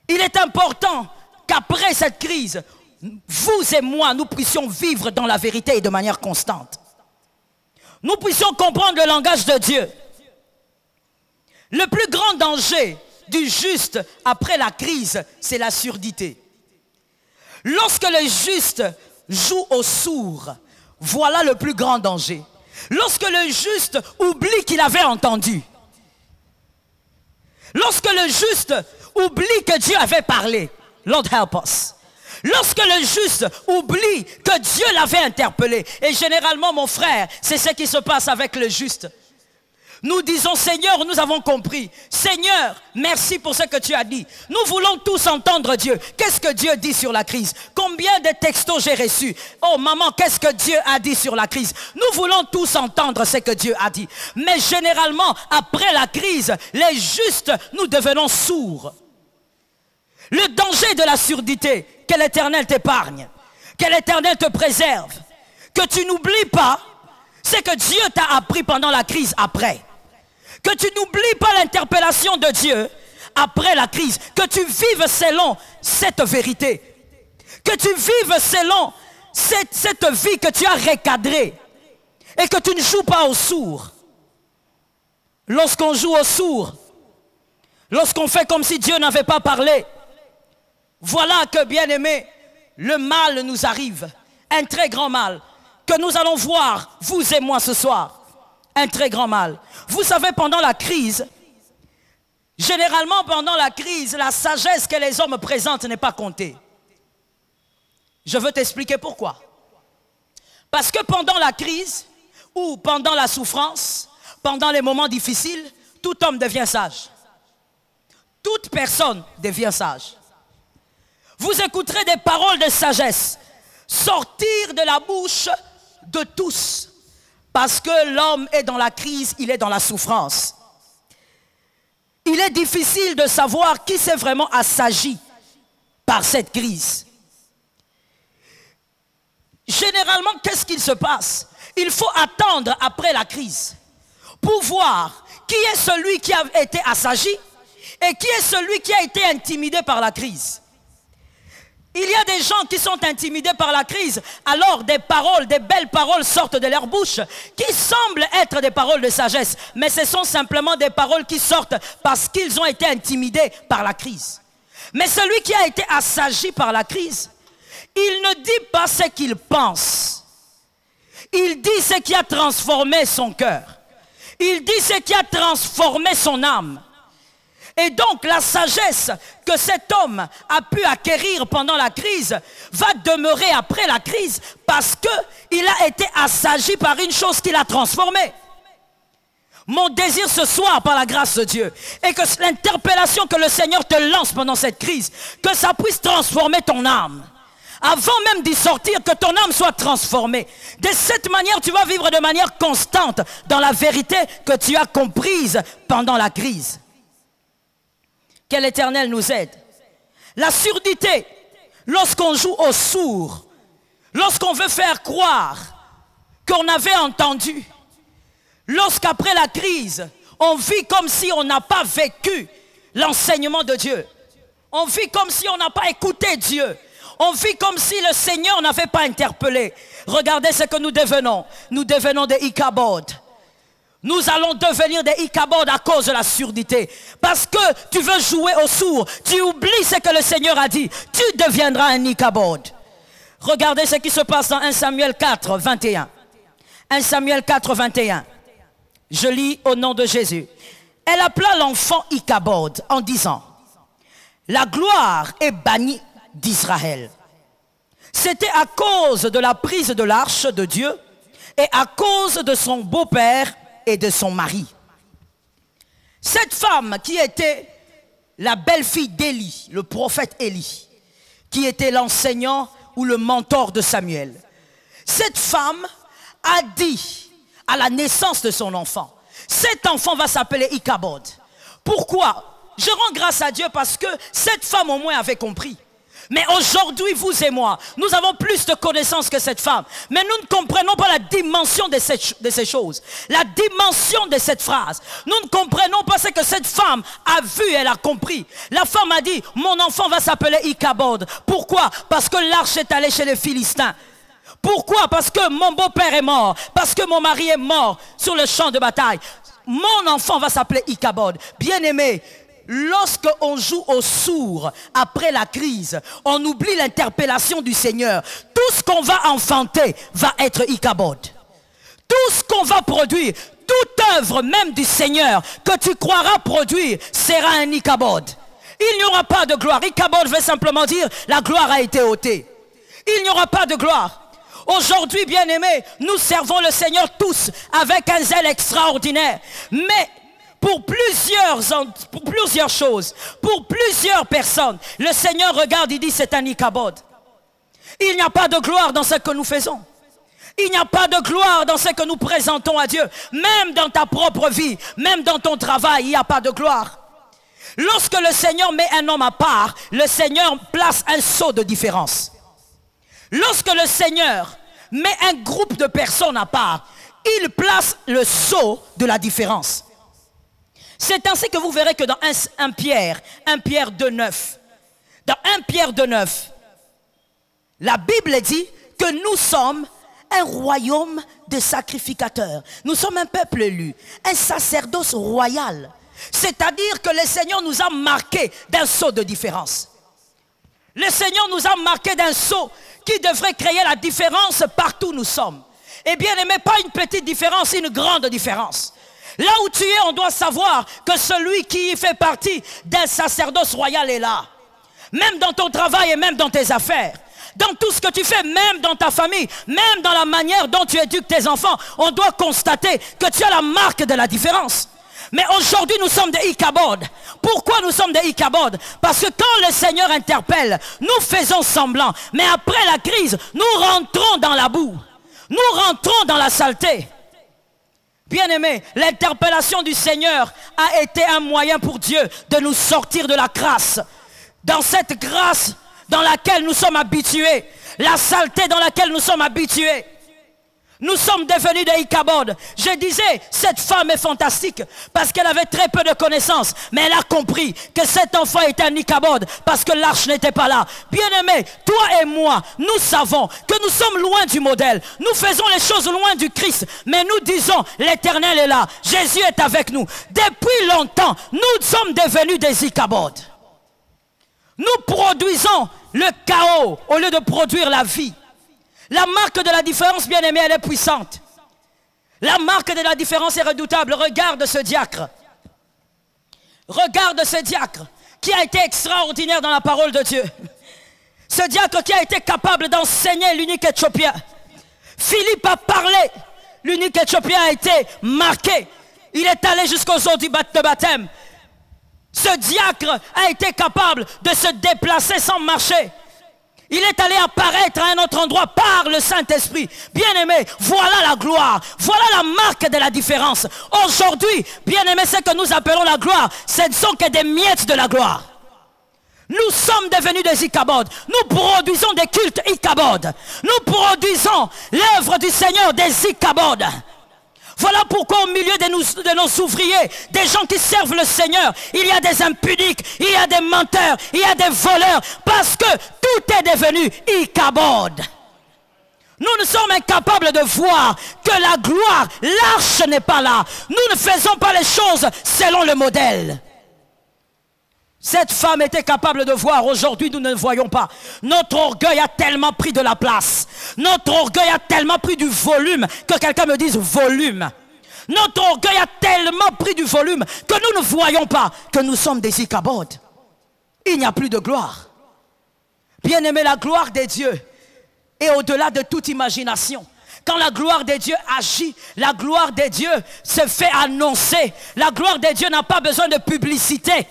il est important qu'après cette crise, vous et moi, nous puissions vivre dans la vérité et de manière constante. Nous puissions comprendre le langage de Dieu. Le plus grand danger du juste après la crise, c'est la surdité. Lorsque le juste joue au sourd, voilà le plus grand danger. Lorsque le juste oublie qu'il avait entendu. Lorsque le juste oublie que Dieu avait parlé. Lord help us. Lorsque le juste oublie que Dieu l'avait interpellé. Et généralement, mon frère, c'est ce qui se passe avec le juste. Nous disons, Seigneur, nous avons compris. Seigneur, merci pour ce que tu as dit. Nous voulons tous entendre Dieu. Qu'est-ce que Dieu dit sur la crise? Combien de textos j'ai reçus? Oh maman, qu'est-ce que Dieu a dit sur la crise? Nous voulons tous entendre ce que Dieu a dit. Mais généralement, après la crise, les justes, nous devenons sourds. Le danger de la surdité, que l'Éternel t'épargne, que l'Éternel te préserve, que tu n'oublies pas ce que Dieu t'a appris pendant la crise après. Que tu n'oublies pas l'interpellation de Dieu après la crise. Que tu vives selon cette vérité. Que tu vives selon cette vie que tu as recadrée. Et que tu ne joues pas au sourd. Lorsqu'on joue au sourd, lorsqu'on fait comme si Dieu n'avait pas parlé, voilà que, bien aimé, le mal nous arrive. Un très grand mal que nous allons voir, vous et moi, ce soir. Un très grand mal. Vous savez, pendant la crise, généralement pendant la crise, la sagesse que les hommes présentent n'est pas comptée. Je veux t'expliquer pourquoi. Parce que pendant la crise, ou pendant la souffrance, pendant les moments difficiles, tout homme devient sage. Toute personne devient sage. Vous écouterez des paroles de sagesse sortir de la bouche de tous. Parce que l'homme est dans la crise, il est dans la souffrance. Il est difficile de savoir qui s'est vraiment assagi par cette crise. Généralement, qu'est-ce qu'il se passe? Il faut attendre après la crise pour voir qui est celui qui a été assagi et qui est celui qui a été intimidé par la crise. Il y a des gens qui sont intimidés par la crise, alors des paroles, des belles paroles sortent de leur bouche, qui semblent être des paroles de sagesse, mais ce sont simplement des paroles qui sortent parce qu'ils ont été intimidés par la crise. Mais celui qui a été assagi par la crise, il ne dit pas ce qu'il pense. Il dit ce qui a transformé son cœur. Il dit ce qui a transformé son âme. Et donc la sagesse que cet homme a pu acquérir pendant la crise va demeurer après la crise parce qu'il a été assagi par une chose qui l'a transformé. Mon désir ce soir par la grâce de Dieu est que l'interpellation que le Seigneur te lance pendant cette crise, que ça puisse transformer ton âme. Avant même d'y sortir, que ton âme soit transformée. De cette manière, tu vas vivre de manière constante dans la vérité que tu as comprise pendant la crise. Que l'Éternel nous aide. La surdité, lorsqu'on joue au sourd, lorsqu'on veut faire croire qu'on avait entendu, lorsqu'après la crise, on vit comme si on n'a pas vécu l'enseignement de Dieu. On vit comme si on n'a pas écouté Dieu. On vit comme si le Seigneur n'avait pas interpellé. Regardez ce que nous devenons. Nous devenons des Ichabod. Nous allons devenir des Ichabod à cause de la surdité. Parce que tu veux jouer au sourd. Tu oublies ce que le Seigneur a dit. Tu deviendras un Ichabod. Regardez ce qui se passe dans 1 Samuel 4, 21. 1 Samuel 4, 21. Je lis au nom de Jésus. Elle appela l'enfant Ichabod en disant: la gloire est bannie d'Israël. C'était à cause de la prise de l'arche de Dieu et à cause de son beau-père et de son mari. Cette femme qui était la belle-fille d'Élie, le prophète Élie, qui était l'enseignant ou le mentor de Samuel. Cette femme a dit à la naissance de son enfant, cet enfant va s'appeler Ichabod. Pourquoi? Je rends grâce à Dieu parce que cette femme au moins avait compris. Mais aujourd'hui, vous et moi, nous avons plus de connaissances que cette femme. Mais nous ne comprenons pas la dimension de ces choses. La dimension de cette phrase. Nous ne comprenons pas ce que cette femme a vu, elle a compris. La femme a dit, mon enfant va s'appeler Ichabod. Pourquoi? Parce que l'arche est allée chez les Philistins. Pourquoi? Parce que mon beau-père est mort. Parce que mon mari est mort sur le champ de bataille. Mon enfant va s'appeler Ichabod. Bien-aimé, lorsqu'on joue au sourd après la crise, on oublie l'interpellation du Seigneur. Tout ce qu'on va enfanter va être Ichabod. Tout ce qu'on va produire, toute œuvre même du Seigneur que tu croiras produire sera un Ichabod. Il n'y aura pas de gloire. Ichabod veut simplement dire la gloire a été ôtée. Il n'y aura pas de gloire. Aujourd'hui, bien-aimés, nous servons le Seigneur tous avec un zèle extraordinaire. Mais pour plusieurs choses, pour plusieurs personnes, le Seigneur regarde, il dit c'est un Ichabod. Il n'y a pas de gloire dans ce que nous faisons. Il n'y a pas de gloire dans ce que nous présentons à Dieu. Même dans ta propre vie, même dans ton travail, il n'y a pas de gloire. Lorsque le Seigneur met un homme à part, le Seigneur place un sceau de différence. Lorsque le Seigneur met un groupe de personnes à part, il place le sceau de la différence. C'est ainsi que vous verrez que dans 1 Pierre 2,9, dans 1 Pierre 2,9, la Bible dit que nous sommes un royaume de sacrificateurs. Nous sommes un peuple élu, un sacerdoce royal. C'est-à-dire que le Seigneur nous a marqués d'un sceau de différence. Le Seigneur nous a marqués d'un sceau qui devrait créer la différence partout où nous sommes. Et bien aimé, pas une petite différence, une grande différence. Là où tu es, on doit savoir que celui qui fait partie d'un sacerdoce royal est là. Même dans ton travail et même dans tes affaires. Dans tout ce que tu fais, même dans ta famille, même dans la manière dont tu éduques tes enfants, on doit constater que tu as la marque de la différence. Mais aujourd'hui, nous sommes des Ichabod. Pourquoi nous sommes des Ichabod? Parce que quand le Seigneur interpelle, nous faisons semblant. Mais après la crise, nous rentrons dans la boue. Nous rentrons dans la saleté. Bien-aimés, l'interpellation du Seigneur a été un moyen pour Dieu de nous sortir de la grâce. Dans cette grâce dans laquelle nous sommes habitués. La saleté dans laquelle nous sommes habitués. Nous sommes devenus des Ichabod. Je disais, cette femme est fantastique parce qu'elle avait très peu de connaissances. Mais elle a compris que cet enfant était un Ichabod parce que l'arche n'était pas là. Bien-aimé, toi et moi, nous savons que nous sommes loin du modèle. Nous faisons les choses loin du Christ. Mais nous disons, l'Éternel est là. Jésus est avec nous. Depuis longtemps, nous sommes devenus des Ichabod. Nous produisons le chaos au lieu de produire la vie. La marque de la différence, bien-aimée, elle est puissante. La marque de la différence est redoutable. Regarde ce diacre. Regarde ce diacre qui a été extraordinaire dans la parole de Dieu. Ce diacre qui a été capable d'enseigner l'unique Éthiopien. Philippe a parlé. L'unique Éthiopien a été marqué. Il est allé jusqu'aux eaux du baptême. Ce diacre a été capable de se déplacer sans marcher. Il est allé apparaître à un autre endroit par le Saint-Esprit. Bien-aimé, voilà la gloire. Voilà la marque de la différence. Aujourd'hui, bien-aimé, ce que nous appelons la gloire, ce ne sont que des miettes de la gloire. Nous sommes devenus des Ichabod. Nous produisons des cultes Ichabod. Nous produisons l'œuvre du Seigneur des Ichabod. Voilà pourquoi au milieu de nos ouvriers, des gens qui servent le Seigneur, il y a des impudiques, il y a des menteurs, il y a des voleurs, parce que tout est devenu Ichabod. Nous sommes incapables de voir que la gloire, l'arche n'est pas là. Nous ne faisons pas les choses selon le modèle. Cette femme était capable de voir. Aujourd'hui, nous ne le voyons pas. Notre orgueil a tellement pris de la place. Notre orgueil a tellement pris du volume que quelqu'un me dise volume. Notre orgueil a tellement pris du volume que nous ne voyons pas que nous sommes des Ichabod. Il n'y a plus de gloire. Bien-aimé, la gloire des dieux est au-delà de toute imagination. Quand la gloire de Dieu agit, la gloire de Dieu se fait annoncer. La gloire de Dieu n'a pas besoin de publicité.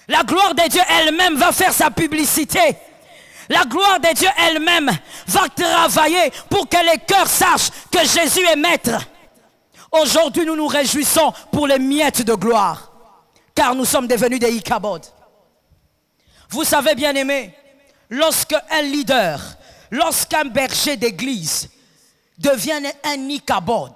La gloire de Dieu elle-même va faire sa publicité. La gloire de Dieu elle-même va travailler pour que les cœurs sachent que Jésus est maître. Aujourd'hui, nous nous réjouissons pour les miettes de gloire, car nous sommes devenus des Ichabod. Vous savez, bien-aimés, lorsqu'un leader, lorsqu'un berger d'église devient un Ichabod,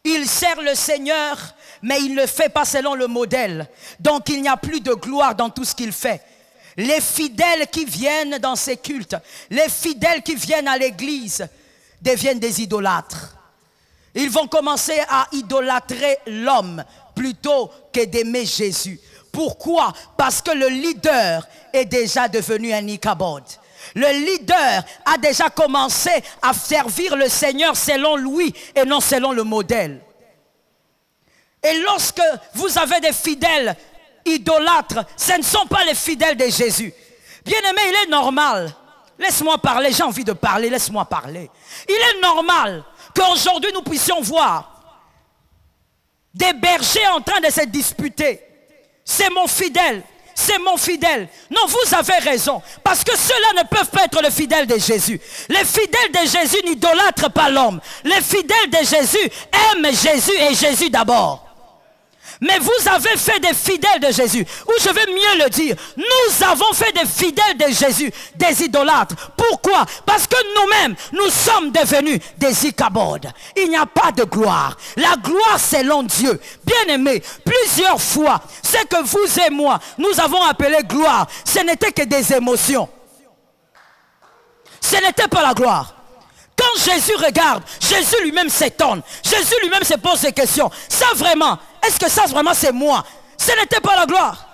il sert le Seigneur, mais il ne le fait pas selon le modèle. Donc il n'y a plus de gloire dans tout ce qu'il fait. Les fidèles qui viennent dans ces cultes, les fidèles qui viennent à l'église deviennent des idolâtres. Ils vont commencer à idolâtrer l'homme plutôt que d'aimer Jésus. Pourquoi? Parce que le leader est déjà devenu un Ichabod. Le leader a déjà commencé à servir le Seigneur selon lui et non selon le modèle. Et lorsque vous avez des fidèles idolâtres, ce ne sont pas les fidèles de Jésus. Bien-aimé, il est normal. Laisse-moi parler, j'ai envie de parler, laisse-moi parler. Il est normal qu'aujourd'hui nous puissions voir des bergers en train de se disputer. C'est mon fidèle, c'est mon fidèle. Non, vous avez raison, parce que ceux-là ne peuvent pas être les fidèles de Jésus. Les fidèles de Jésus n'idolâtrent pas l'homme. Les fidèles de Jésus aiment Jésus et Jésus d'abord. Mais vous avez fait des fidèles de Jésus. Ou je vais mieux le dire, nous avons fait des fidèles de Jésus, des idolâtres. Pourquoi? Parce que nous-mêmes, nous sommes devenus des Ichabod. Il n'y a pas de gloire. La gloire, c'est selon Dieu. Bien-aimé, plusieurs fois, ce que vous et moi, nous avons appelé gloire, ce n'était que des émotions. Ce n'était pas la gloire. Quand Jésus regarde, Jésus lui-même s'étonne. Jésus lui-même se pose des questions. Ça vraiment, est-ce que ça vraiment c'est moi? Ce n'était pas la gloire.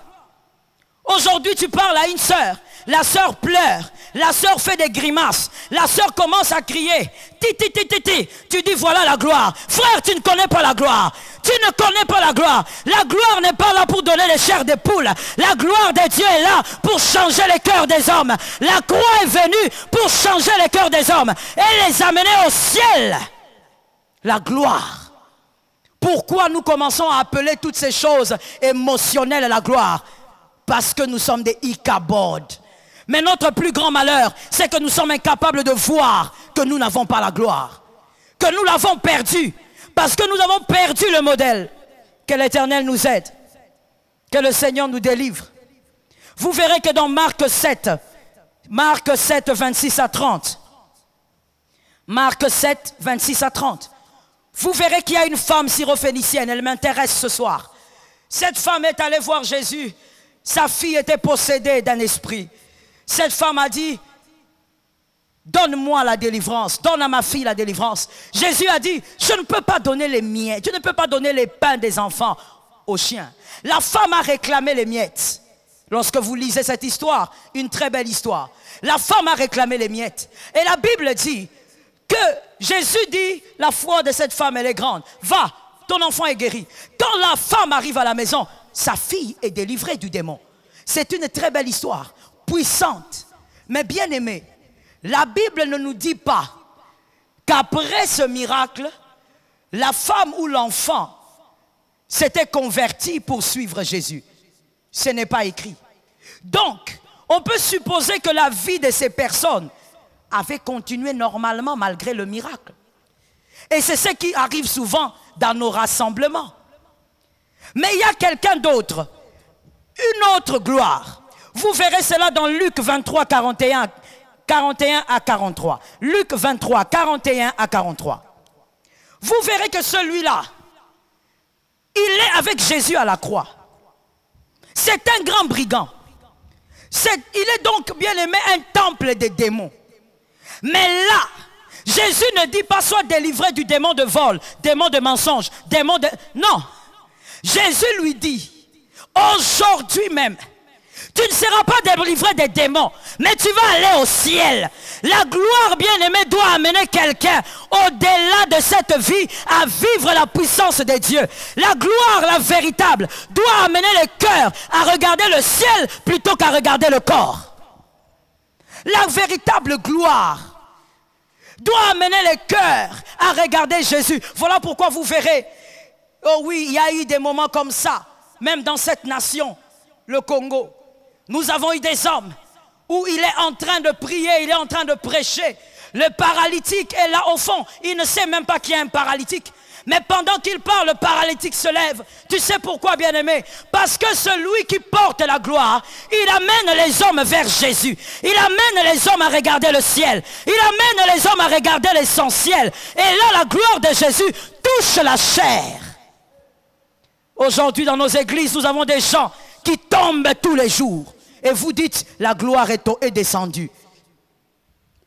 Aujourd'hui tu parles à une sœur. La sœur pleure. La sœur fait des grimaces. La sœur commence à crier. Ti, ti, ti, ti, ti. Tu dis voilà la gloire. Frère, tu ne connais pas la gloire. Tu ne connais pas la gloire. La gloire n'est pas là pour donner les chairs des poules. La gloire de Dieu est là pour changer les cœurs des hommes. La croix est venue pour changer les cœurs des hommes et les amener au ciel. La gloire. Pourquoi nous commençons à appeler toutes ces choses émotionnelles la gloire? Parce que nous sommes des Ichabod. Mais notre plus grand malheur, c'est que nous sommes incapables de voir que nous n'avons pas la gloire. Que nous l'avons perdu. Parce que nous avons perdu le modèle. Que l'Éternel nous aide. Que le Seigneur nous délivre. Vous verrez que dans Marc 7, 26 à 30, Marc 7, 26 à 30. Vous verrez qu'il y a une femme syrophénicienne, elle m'intéresse ce soir. Cette femme est allée voir Jésus. Sa fille était possédée d'un esprit. Cette femme a dit, donne-moi la délivrance, donne à ma fille la délivrance. Jésus a dit, je ne peux pas donner les miettes, je ne peux pas donner les pains des enfants aux chiens. La femme a réclamé les miettes. Lorsque vous lisez cette histoire, une très belle histoire. La femme a réclamé les miettes. Et la Bible dit que Jésus dit, la foi de cette femme, elle est grande. Va, ton enfant est guéri. Quand la femme arrive à la maison, sa fille est délivrée du démon. C'est une très belle histoire, puissante. Mais bien aimée, la Bible ne nous dit pas qu'après ce miracle, la femme ou l'enfant s'était converti pour suivre Jésus. Ce n'est pas écrit. Donc, on peut supposer que la vie de ces personnes avait continué normalement malgré le miracle. Et c'est ce qui arrive souvent dans nos rassemblements. Mais il y a quelqu'un d'autre, une autre gloire. Vous verrez cela dans Luc 23, 41 à 43. Luc 23, 41 à 43. Vous verrez que celui-là, il est avec Jésus à la croix. C'est un grand brigand. Il est donc, bien aimé, un temple des démons. Mais là, Jésus ne dit pas sois délivré du démon de vol, démon de mensonge, démon de... Non. Jésus lui dit, aujourd'hui même, tu ne seras pas délivré des démons, mais tu vas aller au ciel. La gloire, bien-aimée, doit amener quelqu'un au-delà de cette vie à vivre la puissance de Dieu. La gloire, la véritable, doit amener le cœur à regarder le ciel plutôt qu'à regarder le corps. La véritable gloire doit amener le cœur à regarder Jésus. Voilà pourquoi vous verrez, oh oui, il y a eu des moments comme ça, même dans cette nation, le Congo. Nous avons eu des hommes où il est en train de prier, il est en train de prêcher. Le paralytique est là au fond. Il ne sait même pas qu'il y a un paralytique. Mais pendant qu'il parle, le paralytique se lève. Tu sais pourquoi, bien-aimé? Parce que celui qui porte la gloire, il amène les hommes vers Jésus. Il amène les hommes à regarder le ciel. Il amène les hommes à regarder l'essentiel. Et là, la gloire de Jésus touche la chair. Aujourd'hui, dans nos églises, nous avons des gens qui tombent tous les jours. Et vous dites, la gloire est descendue.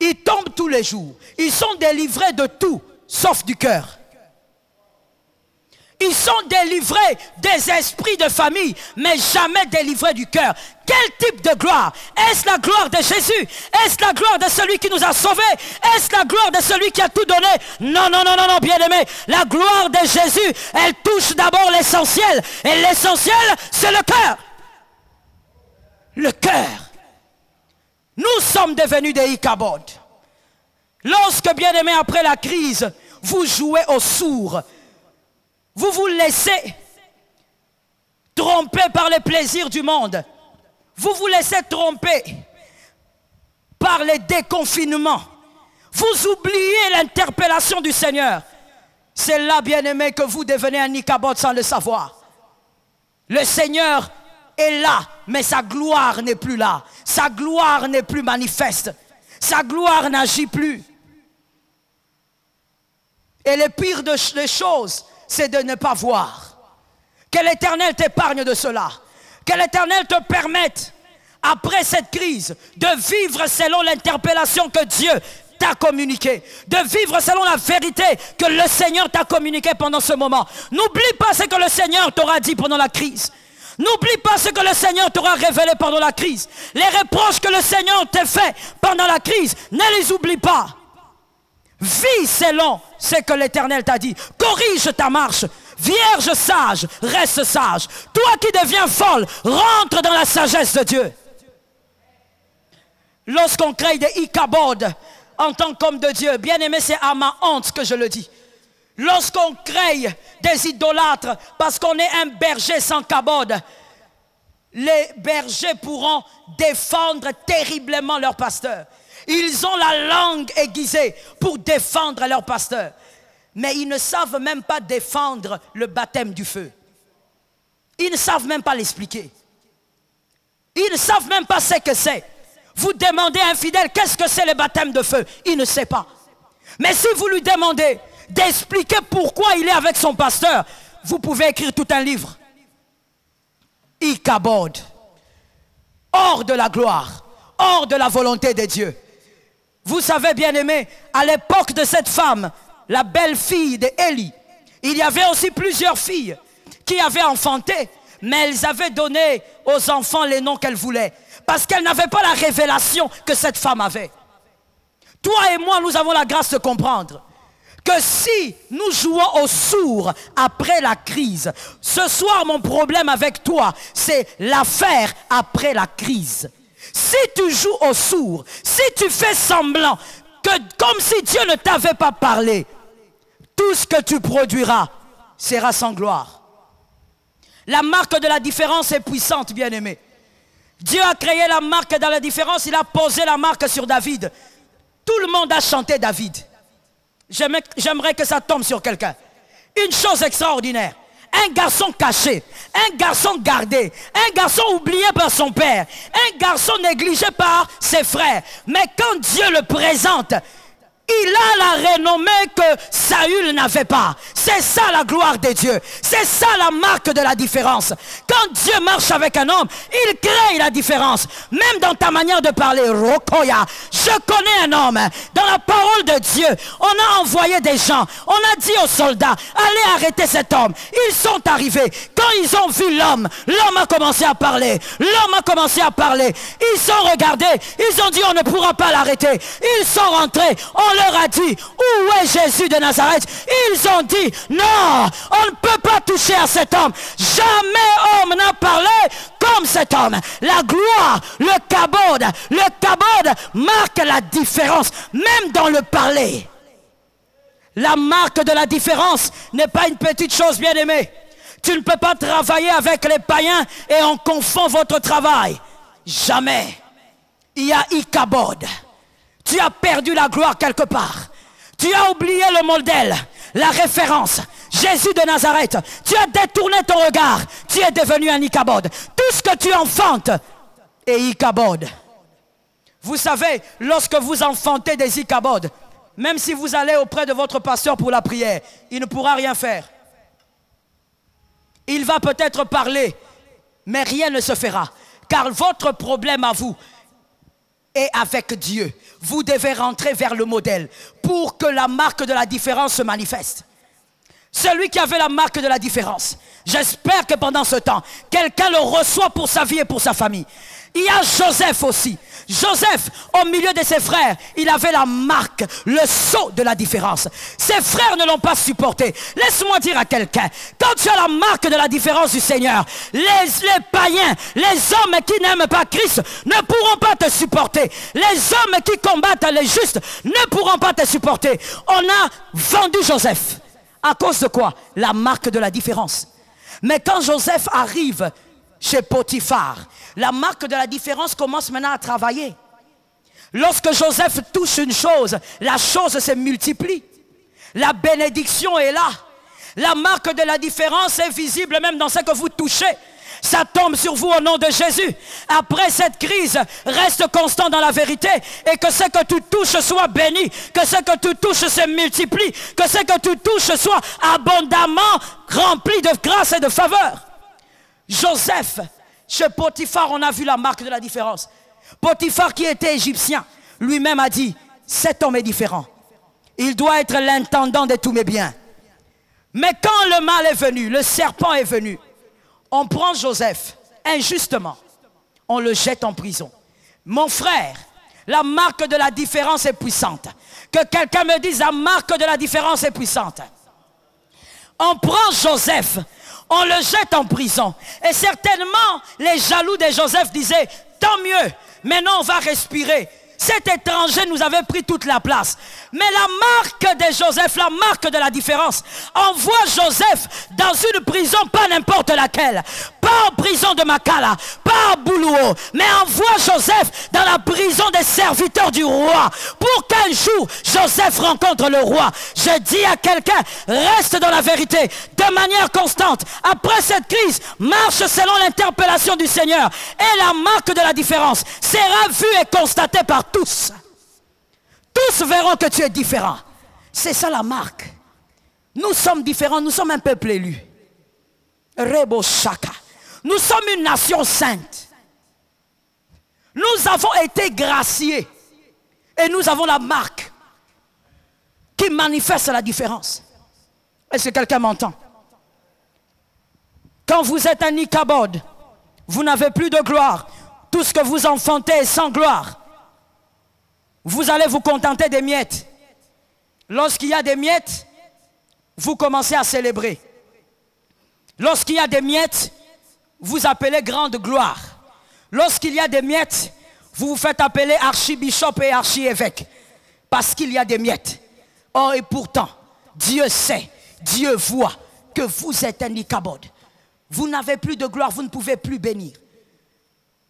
Ils tombent tous les jours. Ils sont délivrés de tout, sauf du cœur. Ils sont délivrés des esprits de famille, mais jamais délivrés du cœur. Quel type de gloire? Est-ce la gloire de Jésus? Est-ce la gloire de celui qui nous a sauvés? Est-ce la gloire de celui qui a tout donné? Non, non, non, non, non, bien-aimé. La gloire de Jésus, elle touche d'abord l'essentiel. Et l'essentiel, c'est le cœur. Le cœur. Nous sommes devenus des Ichabod. Lorsque, bien-aimé, après la crise, vous jouez aux sourds, vous vous laissez tromper par les plaisirs du monde. Vous vous laissez tromper par les déconfinements. Vous oubliez l'interpellation du Seigneur. C'est là, bien-aimé, que vous devenez un Ichabod sans le savoir. Le Seigneur est là, mais sa gloire n'est plus là. Sa gloire n'est plus manifeste. Sa gloire n'agit plus. Et le pire des choses, c'est de ne pas voir. Que l'Éternel t'épargne de cela. Que l'Éternel te permette, après cette crise, de vivre selon l'interpellation que Dieu t'a communiquée. De vivre selon la vérité que le Seigneur t'a communiquée pendant ce moment. N'oublie pas ce que le Seigneur t'aura dit pendant la crise. N'oublie pas ce que le Seigneur t'aura révélé pendant la crise. Les reproches que le Seigneur t'a fait pendant la crise, ne les oublie pas. Vis selon ce que l'Éternel t'a dit. Corrige ta marche. Vierge sage, reste sage. Toi qui deviens folle, rentre dans la sagesse de Dieu. Lorsqu'on crée des Ichabod en tant qu'homme de Dieu, bien aimé, c'est à ma honte que je le dis. Lorsqu'on crée des idolâtres parce qu'on est un berger sans cabode, les bergers pourront défendre terriblement leur pasteur. Ils ont la langue aiguisée pour défendre leur pasteur. Mais ils ne savent même pas défendre le baptême du feu. Ils ne savent même pas l'expliquer. Ils ne savent même pas ce que c'est. Vous demandez à un fidèle, qu'est-ce que c'est le baptême de feu? Il ne sait pas. Mais si vous lui demandez d'expliquer pourquoi il est avec son pasteur, vous pouvez écrire tout un livre. Ichabod, hors de la gloire, hors de la volonté de Dieu. Vous savez, bien-aimés, à l'époque de cette femme, la belle-fille d'Élie, il y avait aussi plusieurs filles qui avaient enfanté, mais elles avaient donné aux enfants les noms qu'elles voulaient, parce qu'elles n'avaient pas la révélation que cette femme avait. Toi et moi, nous avons la grâce de comprendre que si nous jouons au sourd après la crise, ce soir mon problème avec toi, c'est l'affaire après la crise. Si tu joues au sourd, si tu fais semblant que comme si Dieu ne t'avait pas parlé, tout ce que tu produiras sera sans gloire. La marque de la différence est puissante, bien-aimé. Dieu a créé la marque dans la différence, il a posé la marque sur David. Tout le monde a chanté David. J'aimerais que ça tombe sur quelqu'un. Une chose extraordinaire. Un garçon caché, un garçon gardé, un garçon oublié par son père, un garçon négligé par ses frères. Mais quand Dieu le présente, il a la renommée que Saül n'avait pas. C'est ça la gloire de Dieu. C'est ça la marque de la différence. Quand Dieu marche avec un homme, il crée la différence. Même dans ta manière de parler, Rokoya, je connais un homme. Dans la parole de Dieu, on a envoyé des gens. On a dit aux soldats, allez arrêter cet homme. Ils sont arrivés. Quand ils ont vu l'homme, l'homme a commencé à parler. L'homme a commencé à parler. Ils sont regardés. Ils ont dit, on ne pourra pas l'arrêter. Ils sont rentrés. On leur a dit, où est Jésus de Nazareth? Ils ont dit, non, on ne peut pas toucher à cet homme. Jamais homme n'a parlé comme cet homme. La gloire, le kabod marque la différence, même dans le parler. La marque de la différence n'est pas une petite chose, bien-aimée. Tu ne peux pas travailler avec les païens et on confond votre travail. Jamais. Il y a Ichabod. Tu as perdu la gloire quelque part. Tu as oublié le modèle, la référence. Jésus de Nazareth. Tu as détourné ton regard. Tu es devenu un Ichabod. Tout ce que tu enfantes est Ichabod. Vous savez, lorsque vous enfantez des Ichabod, même si vous allez auprès de votre pasteur pour la prière, il ne pourra rien faire. Il va peut-être parler, mais rien ne se fera. Car votre problème à vous est avec Dieu. Vous devez rentrer vers le modèle pour que la marque de la différence se manifeste. Celui qui avait la marque de la différence, j'espère que pendant ce temps, quelqu'un le reçoit pour sa vie et pour sa famille. Il y a Joseph aussi. Joseph, au milieu de ses frères, il avait la marque, le sceau de la différence. Ses frères ne l'ont pas supporté. Laisse-moi dire à quelqu'un, quand tu as la marque de la différence du Seigneur, les païens, les hommes qui n'aiment pas Christ ne pourront pas te supporter. Les hommes qui combattent les justes ne pourront pas te supporter. On a vendu Joseph. À cause de quoi? La marque de la différence. Mais quand Joseph arrive chez Potiphar, la marque de la différence commence maintenant à travailler. Lorsque Joseph touche une chose, la chose se multiplie. La bénédiction est là. La marque de la différence est visible même dans ce que vous touchez. Ça tombe sur vous au nom de Jésus. Après cette crise, reste constant dans la vérité et que ce que tu touches soit béni, que ce que tu touches se multiplie, que ce que tu touches soit abondamment rempli de grâce et de faveur. Joseph, chez Potiphar, on a vu la marque de la différence. Potiphar, qui était égyptien, lui-même a dit, cet homme est différent. Il doit être l'intendant de tous mes biens. Mais quand le mal est venu, le serpent est venu, on prend Joseph, injustement, on le jette en prison. Mon frère, la marque de la différence est puissante. Que quelqu'un me dise, la marque de la différence est puissante. On prend Joseph, on le jette en prison. Et certainement, les jaloux de Joseph disaient, tant mieux, maintenant on va respirer. Cet étranger nous avait pris toute la place. Mais la marque de Joseph, la marque de la différence, envoie Joseph dans une prison, pas n'importe laquelle. Pas en prison de Makala, pas à Boulouo, mais envoie Joseph dans la prison des serviteurs du roi. Pour qu'un jour, Joseph rencontre le roi. Je dis à quelqu'un, reste dans la vérité, de manière constante. Après cette crise, marche selon l'interpellation du Seigneur. Et la marque de la différence sera vue et constatée par tous. Tous verront que tu es différent. C'est ça la marque. Nous sommes différents, nous sommes un peuple élu. Rebo Shaka. Nous sommes une nation sainte. Nous avons été graciés. Et nous avons la marque qui manifeste la différence. Est-ce que quelqu'un m'entend? Quand vous êtes un Ichabod, vous n'avez plus de gloire. Tout ce que vous enfantez est sans gloire. Vous allez vous contenter des miettes. Lorsqu'il y a des miettes, vous commencez à célébrer. Lorsqu'il y a des miettes, vous appelez grande gloire. Lorsqu'il y a des miettes, vous vous faites appeler archibishop et archiévêque. Parce qu'il y a des miettes. Oh, et pourtant, Dieu sait, Dieu voit que vous êtes un Ichabod. Vous n'avez plus de gloire, vous ne pouvez plus bénir.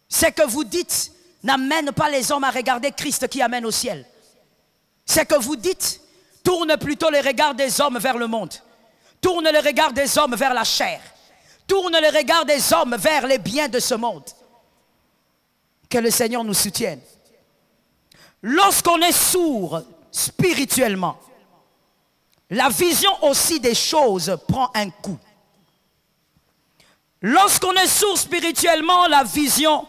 Ce que vous dites n'amène pas les hommes à regarder Christ qui amène au ciel. Ce que vous dites tourne plutôt les regards des hommes vers le monde. Tourne les regards des hommes vers la chair. Tourne les regards des hommes vers les biens de ce monde. Que le Seigneur nous soutienne. Lorsqu'on est sourd spirituellement, la vision aussi des choses prend un coup. Lorsqu'on est sourd spirituellement, la vision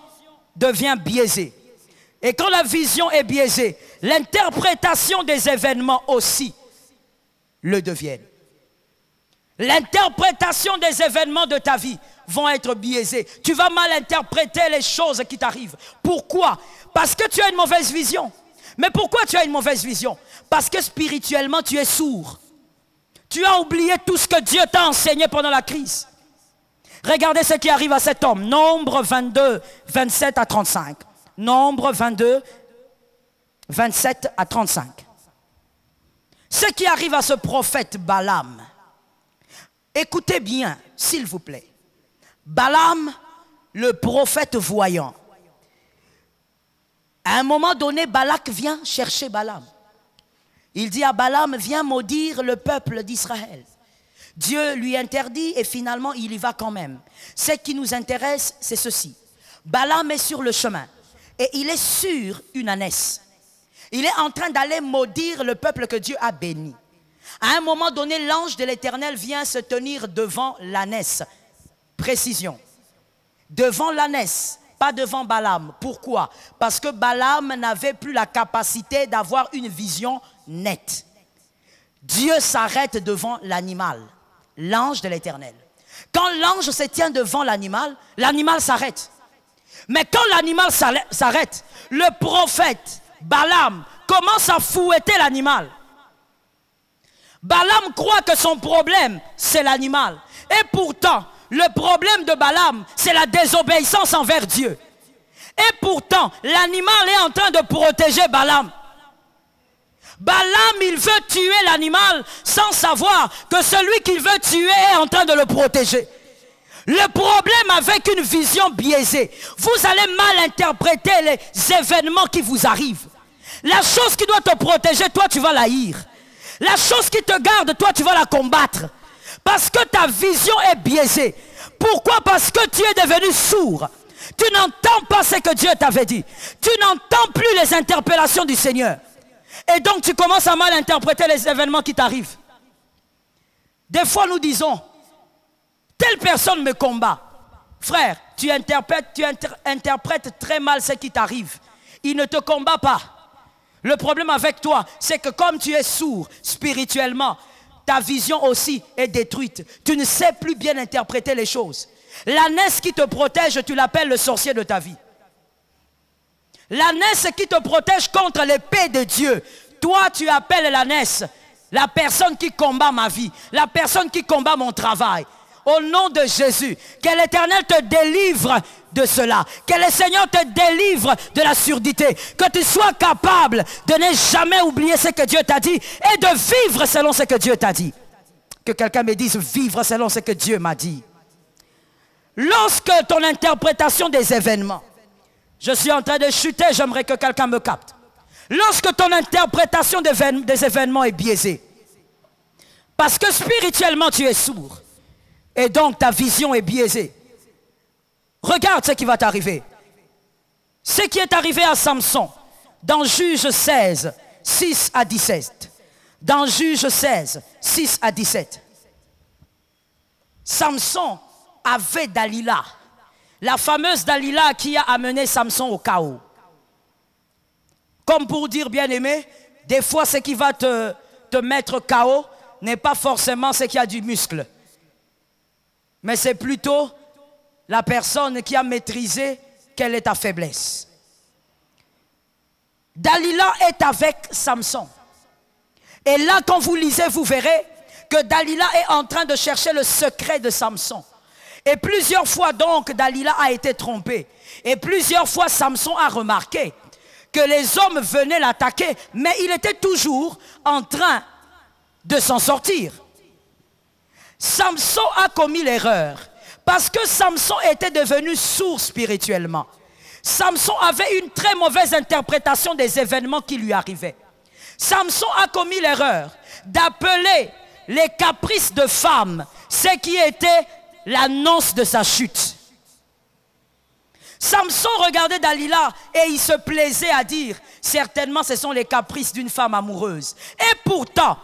devient biaisée. Et quand la vision est biaisée, l'interprétation des événements aussi le deviennent. L'interprétation des événements de ta vie vont être biaisées. Tu vas mal interpréter les choses qui t'arrivent. Pourquoi? Parce que tu as une mauvaise vision. Mais pourquoi tu as une mauvaise vision? Parce que spirituellement tu es sourd. Tu as oublié tout ce que Dieu t'a enseigné pendant la crise. Regardez ce qui arrive à cet homme. Nombre 22, 27 à 35. Nombre 22, 27 à 35. Ce qui arrive à ce prophète Balaam. Écoutez bien, s'il vous plaît. Balaam, le prophète voyant. À un moment donné, Balak vient chercher Balaam. Il dit à Balaam, viens maudire le peuple d'Israël. Dieu lui interdit et finalement il y va quand même. Ce qui nous intéresse, c'est ceci. Balaam est sur le chemin et il est sur une ânesse. Il est en train d'aller maudire le peuple que Dieu a béni. À un moment donné, l'ange de l'Éternel vient se tenir devant l'ânesse. Précision. Devant l'ânesse, pas devant Balaam. Pourquoi? Parce que Balaam n'avait plus la capacité d'avoir une vision nette. Dieu s'arrête devant l'animal, l'ange de l'Éternel. Quand l'ange se tient devant l'animal, l'animal s'arrête. Mais quand l'animal s'arrête, le prophète Balaam commence à fouetter l'animal. Balaam croit que son problème, c'est l'animal. Et pourtant, le problème de Balaam, c'est la désobéissance envers Dieu. Et pourtant, l'animal est en train de protéger Balaam. Balaam, il veut tuer l'animal sans savoir que celui qu'il veut tuer est en train de le protéger. Le problème avec une vision biaisée, vous allez mal interpréter les événements qui vous arrivent. La chose qui doit te protéger, toi tu vas la haïr. La chose qui te garde, toi tu vas la combattre. Parce que ta vision est biaisée. Pourquoi? Parce que tu es devenu sourd. Tu n'entends pas ce que Dieu t'avait dit. Tu n'entends plus les interpellations du Seigneur. Et donc tu commences à mal interpréter les événements qui t'arrivent. Des fois nous disons, telle personne me combat. Frère, tu interprètes très mal ce qui t'arrive. Il ne te combat pas. Le problème avec toi, c'est que comme tu es sourd spirituellement, ta vision aussi est détruite. Tu ne sais plus bien interpréter les choses. L'ânesse qui te protège, tu l'appelles le sorcier de ta vie. L'ânesse qui te protège contre l'épée de Dieu, toi tu appelles l'ânesse la personne qui combat ma vie, la personne qui combat mon travail. Au nom de Jésus, que l'Éternel te délivre de cela. Que le Seigneur te délivre de la surdité. Que tu sois capable de ne jamais oublier ce que Dieu t'a dit et de vivre selon ce que Dieu t'a dit. Que quelqu'un me dise vivre selon ce que Dieu m'a dit. Lorsque ton interprétation des événements, je suis en train de chuter, j'aimerais que quelqu'un me capte. Lorsque ton interprétation des événements est biaisée, parce que spirituellement tu es sourd, et donc ta vision est biaisée. Regarde ce qui va t'arriver. Ce qui est arrivé à Samson, dans Juge 16, 6 à 17. Dans Juge 16, 6 à 17. Samson avait Dalila, la fameuse Dalila qui a amené Samson au chaos. Comme pour dire, bien-aimé, des fois ce qui va te mettre KO n'est pas forcément ce qui a du muscle. Mais c'est plutôt la personne qui a maîtrisé quelle est ta faiblesse. Dalila est avec Samson. Et là, quand vous lisez, vous verrez que Dalila est en train de chercher le secret de Samson. Et plusieurs fois donc, Dalila a été trompée. Et plusieurs fois, Samson a remarqué que les hommes venaient l'attaquer, mais il était toujours en train de s'en sortir. Samson a commis l'erreur parce que Samson était devenu sourd spirituellement. Samson avait une très mauvaise interprétation des événements qui lui arrivaient. Samson a commis l'erreur d'appeler les caprices de femmes ce qui était l'annonce de sa chute. Samson regardait Dalila et il se plaisait à dire certainement ce sont les caprices d'une femme amoureuse. Et pourtant,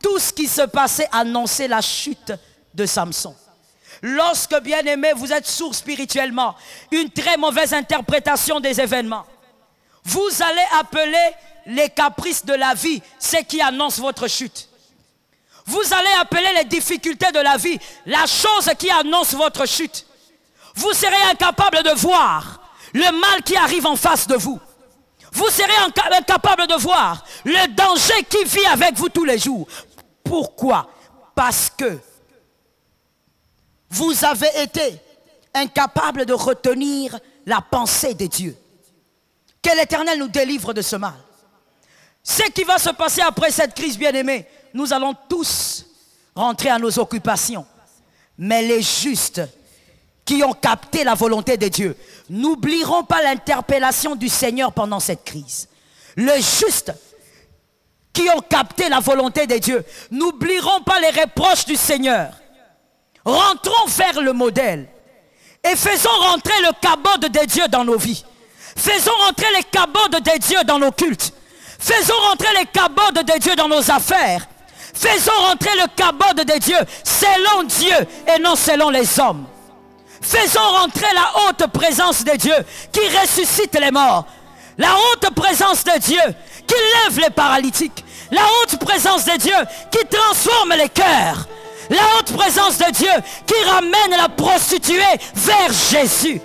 tout ce qui se passait annonçait la chute de Samson. Lorsque, bien aimé, vous êtes sourd spirituellement, une très mauvaise interprétation des événements, vous allez appeler les caprices de la vie ce qui annonce votre chute. Vous allez appeler les difficultés de la vie la chose qui annonce votre chute. Vous serez incapable de voir le mal qui arrive en face de vous. Vous serez incapable de voir le danger qui vit avec vous tous les jours. Pourquoi? Parce que vous avez été incapable de retenir la pensée de Dieu. Que l'Éternel nous délivre de ce mal. Ce qui va se passer après cette crise, bien-aimée, nous allons tous rentrer à nos occupations. Mais les justes qui ont capté la volonté de Dieu n'oublieront pas l'interpellation du Seigneur pendant cette crise. Les justes qui ont capté la volonté de Dieu n'oublieront pas les reproches du Seigneur. Rentrons vers le modèle et faisons rentrer le cabode de Dieu dans nos vies. Faisons rentrer les cabodes de Dieu dans nos cultes. Faisons rentrer les cabodes de Dieu dans nos affaires. Faisons rentrer le cabode de Dieu selon Dieu et non selon les hommes. Faisons rentrer la haute présence de Dieu qui ressuscite les morts. La haute présence de Dieu qui lève les paralytiques. La haute présence de Dieu qui transforme les cœurs. La haute présence de Dieu qui ramène la prostituée vers Jésus.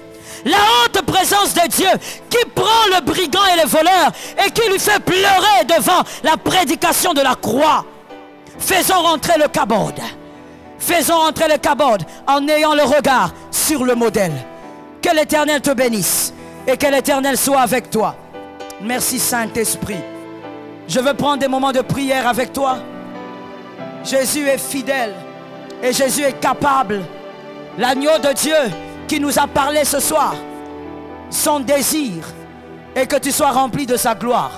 La haute présence de Dieu qui prend le brigand et le voleur et qui lui fait pleurer devant la prédication de la croix. Faisons rentrer le cabode. Faisons rentrer le cabode en ayant le regard sur le modèle. Que l'Éternel te bénisse et que l'Éternel soit avec toi. Merci Saint-Esprit. Je veux prendre des moments de prière avec toi. Jésus est fidèle et Jésus est capable. L'agneau de Dieu qui nous a parlé ce soir, son désir est que tu sois rempli de sa gloire.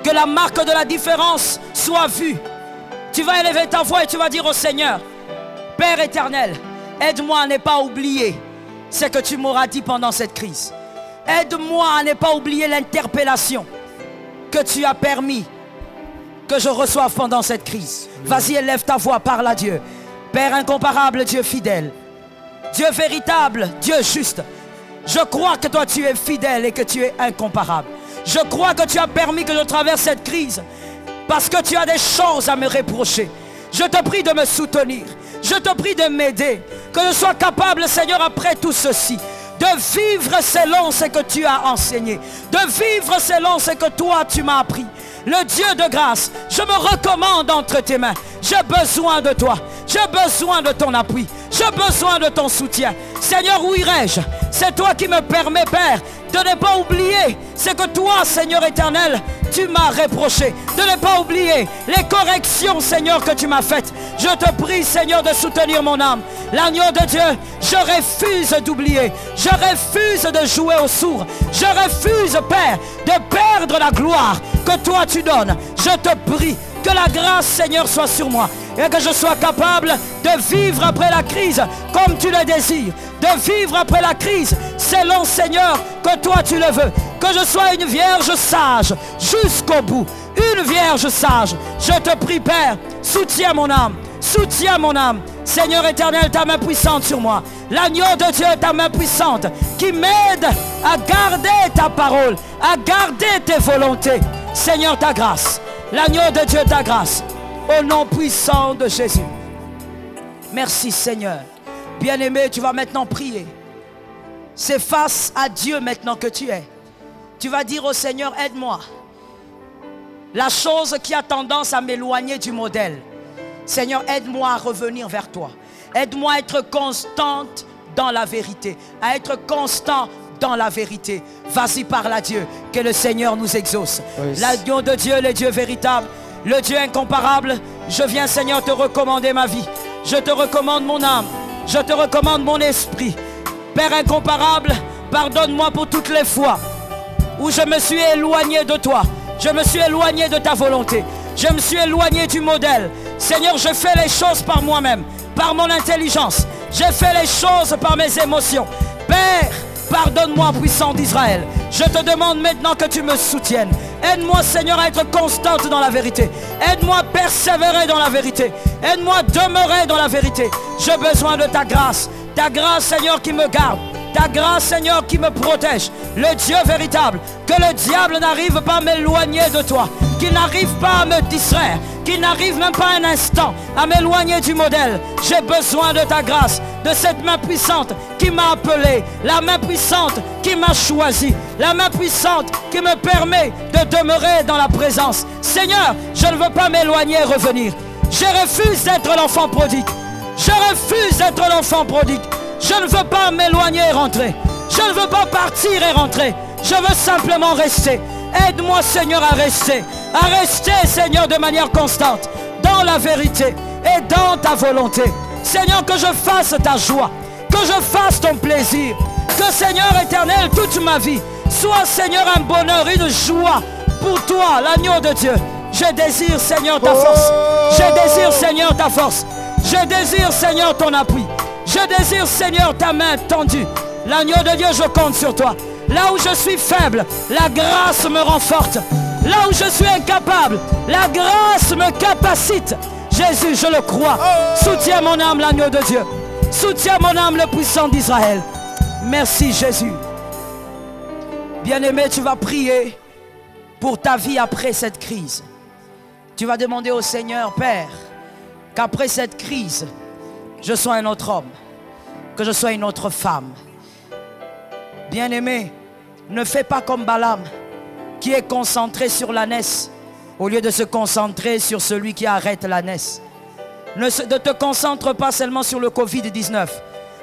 Que la marque de la différence soit vue. Tu vas élever ta voix et tu vas dire au Seigneur, Père éternel, aide-moi à ne pas oublier ce que tu m'auras dit pendant cette crise. Aide-moi à ne pas oublier l'interpellation que tu as permis que je reçoive pendant cette crise. Vas-y, élève ta voix, parle à Dieu. Père incomparable, Dieu fidèle, Dieu véritable, Dieu juste. Je crois que toi tu es fidèle et que tu es incomparable. Je crois que tu as permis que je traverse cette crise parce que tu as des choses à me reprocher. Je te prie de me soutenir. Je te prie de m'aider. Que je sois capable, Seigneur, après tout ceci, de vivre selon ce que tu as enseigné. De vivre selon ce que toi tu m'as appris. Le Dieu de grâce, je me recommande entre tes mains. J'ai besoin de toi. J'ai besoin de ton appui. J'ai besoin de ton soutien. Seigneur, où irai-je? C'est toi qui me permets, Père, de ne pas oublier ce que toi, Seigneur éternel, tu m'as reproché. De ne pas oublier les corrections, Seigneur, que tu m'as faites. Je te prie, Seigneur, de soutenir mon âme. L'agneau de Dieu, je refuse d'oublier. Je refuse de jouer au sourd. Je refuse, Père, de perdre la gloire que toi tu donnes. Je te prie que la grâce, Seigneur, soit sur moi et que je sois capable de vivre après la crise comme tu le désires. De vivre après la crise selon, Seigneur, que toi tu le veux. Que je sois une vierge sage jusqu'au bout. une vierge sage. Je te prie, Père, soutiens mon âme. Soutiens mon âme. Seigneur éternel, ta main puissante sur moi. L'agneau de Dieu, ta main puissante, qui m'aide à garder ta parole, à garder tes volontés. Seigneur, ta grâce. L'agneau de Dieu, ta grâce. Au nom puissant de Jésus. Merci Seigneur. Bien-aimé, tu vas maintenant prier. C'est face à Dieu maintenant que tu es. Tu vas dire au Seigneur, aide-moi. La chose qui a tendance à m'éloigner du modèle. Seigneur, aide-moi à revenir vers toi. Aide-moi à être constante dans la vérité. À être constant dans la vérité. Vas-y, parle à Dieu. Que le Seigneur nous exauce. Oui. L'agneau de Dieu, le Dieu véritable, le Dieu incomparable. Je viens, Seigneur, te recommander ma vie. Je te recommande mon âme. Je te recommande mon esprit. Père incomparable, pardonne-moi pour toutes les fois où je me suis éloigné de toi. Je me suis éloigné de ta volonté. Je me suis éloigné du modèle. Seigneur, je fais les choses par moi-même, par mon intelligence. J'ai fait les choses par mes émotions. Père, pardonne-moi, puissant d'Israël. Je te demande maintenant que tu me soutiennes. Aide-moi, Seigneur, à être constante dans la vérité. Aide-moi à persévérer dans la vérité. Aide-moi à demeurer dans la vérité. J'ai besoin de ta grâce. Ta grâce, Seigneur, qui me garde. Ta grâce, Seigneur, qui me protège. Le Dieu véritable. Que le diable n'arrive pas à m'éloigner de toi. Qu'il n'arrive pas à me distraire. Qu'il n'arrive même pas un instant à m'éloigner du modèle. J'ai besoin de ta grâce. De cette main puissante qui m'a appelé. La main puissante qui m'a choisi. La main puissante qui me permet de demeurer dans la présence. Seigneur, je ne veux pas m'éloigner et revenir. Je refuse d'être l'enfant prodigue. Je refuse d'être l'enfant prodigue. Je ne veux pas m'éloigner et rentrer. Je ne veux pas partir et rentrer. Je veux simplement rester. Aide-moi, Seigneur, à rester. À rester, Seigneur, de manière constante. Dans la vérité et dans ta volonté. Seigneur, que je fasse ta joie. Que je fasse ton plaisir. Que, Seigneur éternel, toute ma vie soit, Seigneur, un bonheur, une joie pour toi, l'agneau de Dieu. Je désire, Seigneur, ta force. Je désire, Seigneur, ta force. Je désire, Seigneur, ton appui. Je désire, Seigneur, ta main tendue. L'agneau de Dieu, je compte sur toi. Là où je suis faible, la grâce me rend forte. Là où je suis incapable, la grâce me capacite. Jésus, je le crois. Soutiens mon âme, l'agneau de Dieu. Soutiens mon âme, le puissant d'Israël. Merci, Jésus. Bien-aimé, tu vas prier pour ta vie après cette crise. Tu vas demander au Seigneur, Père, qu'après cette crise, je sois un autre homme, que je sois une autre femme. Bien-aimé, ne fais pas comme Balaam, qui est concentré sur l'ânesse, au lieu de se concentrer sur celui qui arrête l'ânesse. Ne te concentre pas seulement sur le Covid-19.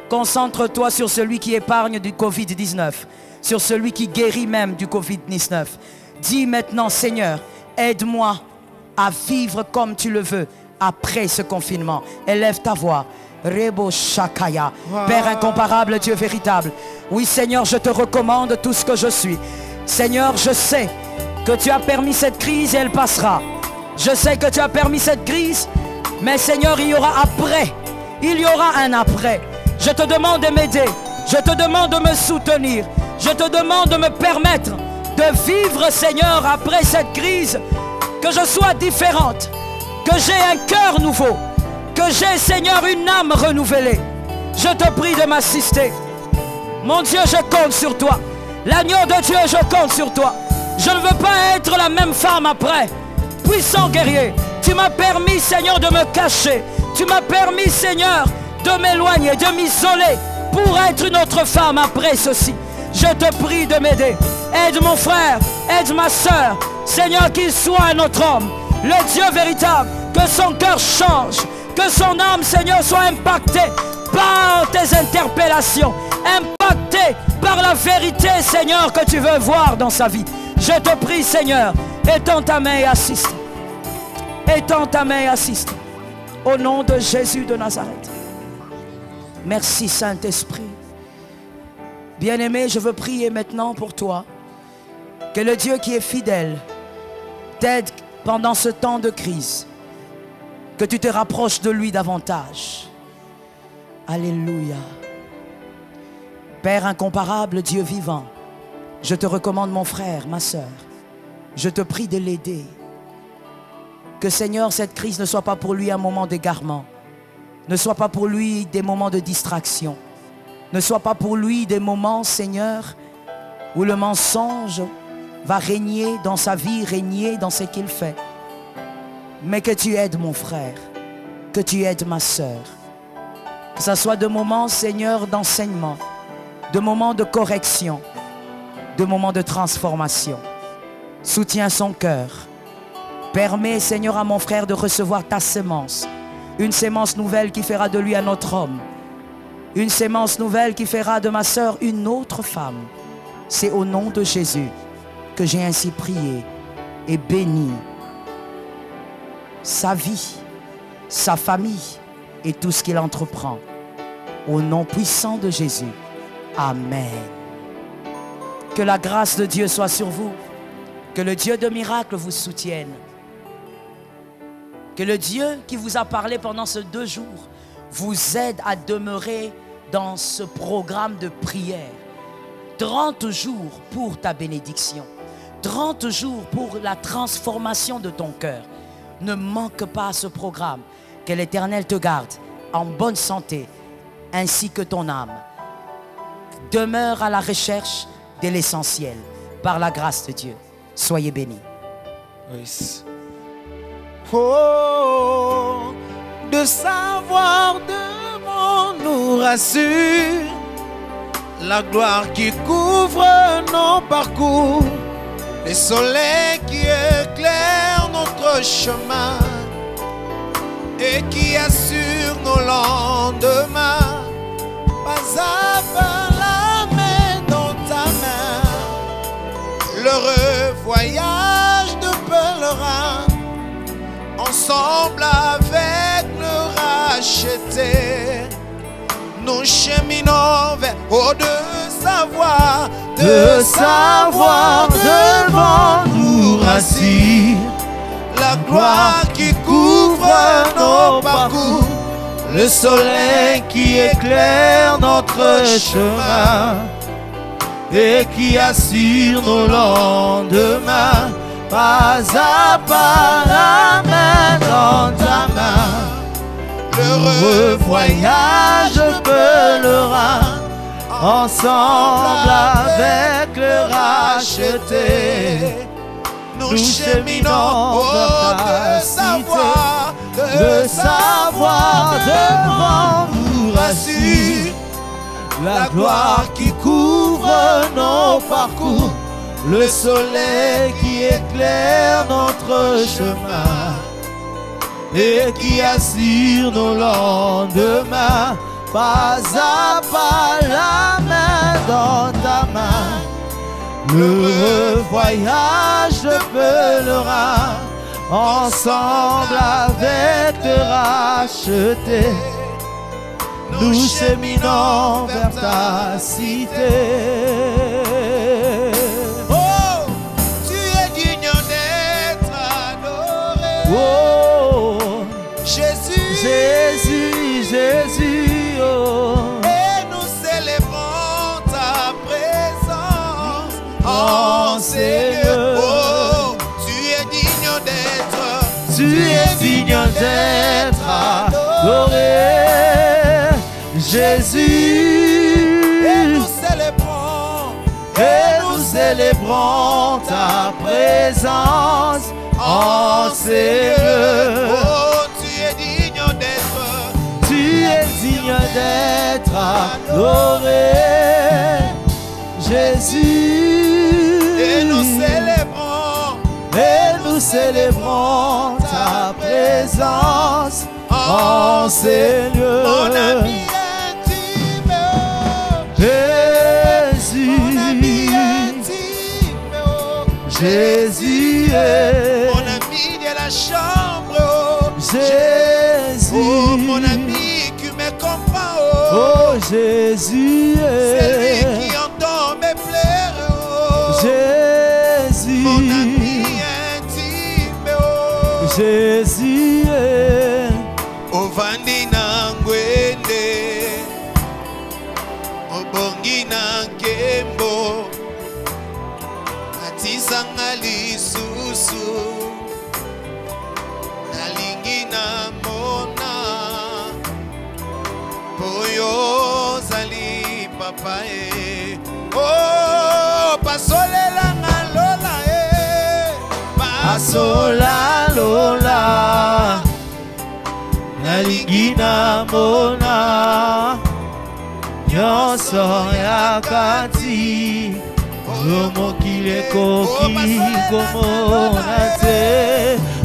Concentre-toi sur celui qui épargne du Covid-19, sur celui qui guérit même du Covid-19. Dis maintenant, Seigneur, aide-moi à vivre comme tu le veux après ce confinement. Élève ta voix. Rebo Shakaya. Père incomparable, Dieu véritable. Oui, Seigneur, je te recommande tout ce que je suis. Seigneur, je sais que tu as permis cette crise et elle passera. Je sais que tu as permis cette crise, mais Seigneur, il y aura après. Il y aura un après. Je te demande de m'aider. Je te demande de me soutenir. Je te demande de me permettre de vivre, Seigneur, après cette crise, que je sois différente, que j'ai un cœur nouveau, que j'ai, Seigneur, une âme renouvelée. Je te prie de m'assister. Mon Dieu, je compte sur toi. L'agneau de Dieu, je compte sur toi. Je ne veux pas être la même femme après. Puissant guerrier, tu m'as permis, Seigneur, de me cacher. Tu m'as permis, Seigneur, de m'éloigner, de m'isoler pour être une autre femme après ceci. Je te prie de m'aider. Aide mon frère, aide ma soeur. Seigneur, qu'il soit un autre homme. Le Dieu véritable, que son cœur change. Que son âme, Seigneur, soit impactée par tes interpellations. Impactée par la vérité, Seigneur, que tu veux voir dans sa vie. Je te prie, Seigneur, étends ta main et assiste. Étends ta main et assiste. Au nom de Jésus de Nazareth. Merci, Saint-Esprit. Bien-aimé, je veux prier maintenant pour toi. Que le Dieu qui est fidèle t'aide pendant ce temps de crise. Que tu te rapproches de lui davantage. Alléluia. Père incomparable, Dieu vivant, je te recommande mon frère, ma soeur. Je te prie de l'aider. Que Seigneur, cette crise ne soit pas pour lui un moment d'égarement. Ne soit pas pour lui des moments de distraction. Ne soit pas pour lui des moments, Seigneur, où le mensonge va régner dans sa vie, régner dans ce qu'il fait. Mais que tu aides mon frère, que tu aides ma sœur. Que ce soit de moments, Seigneur, d'enseignement, de moments de correction, de moments de transformation. Soutiens son cœur. Permets, Seigneur, à mon frère de recevoir ta sémence. Une sémence nouvelle qui fera de lui un autre homme. Une sémence nouvelle qui fera de ma sœur une autre femme. C'est au nom de Jésus que j'ai ainsi prié et béni sa vie, sa famille et tout ce qu'il entreprend. Au nom puissant de Jésus. Amen. Que la grâce de Dieu soit sur vous. Que le Dieu de miracles vous soutienne. Que le Dieu qui vous a parlé pendant ces 2 jours vous aide à demeurer dans ce programme de prière. 30 jours pour ta bénédiction. 30 jours pour la transformation de ton cœur. Ne manque pas à ce programme. Que l'Éternel te garde en bonne santé, ainsi que ton âme. Demeure à la recherche de l'essentiel, par la grâce de Dieu. Soyez bénis. Oui. Oh, de savoir devant nous rassure la gloire qui couvre nos parcours, les soleils qui éclairent notre chemin et qui assurent nos lendemains. Pas à pas la main dans ta main, l'heureux voyage de pèlerin, ensemble avec le racheté, nous cheminons vers de savoir devant nous rassure la gloire qui couvre nos parcours, le soleil qui éclaire notre chemin et qui assure nos lendemains. Pas à pas la main dans ta main, l'heureux voyage pèlerin, ensemble avec le racheté, nous cheminons de savoir devant nous rassure la gloire qui couvre nos parcours, le soleil qui éclaire notre chemin et qui assure nos lendemains. Pas à pas la main dans ta main, le voyage de pèlerin, ensemble avec le racheté, nous cheminons vers ta cité. Oh, Jésus, Jésus, oh. Et nous célébrons ta présence, oh Seigneur. Oh, tu es digne d'être adoré, Jésus. Et nous célébrons ta présence, oh Seigneur. Oh, tu es digne d'être adoré, Jésus. Et nous célébrons ta présence, oh Seigneur. Mon ami intime, Jésus. Mon ami intime, Jésus. Mon ami de la chambre, oh Jésus. Oh, mon ami qui me comprend, oh Jésus. C'est lui qui entend mes pleurs, oh Jésus. Mon ami intime, oh Jésus. Ovandi na ngwende, obongi na nkembo, atisanga lisusu. papa oh pasolela ngalola pasola lola naligina mona nyonso ya kati mokile koki komona te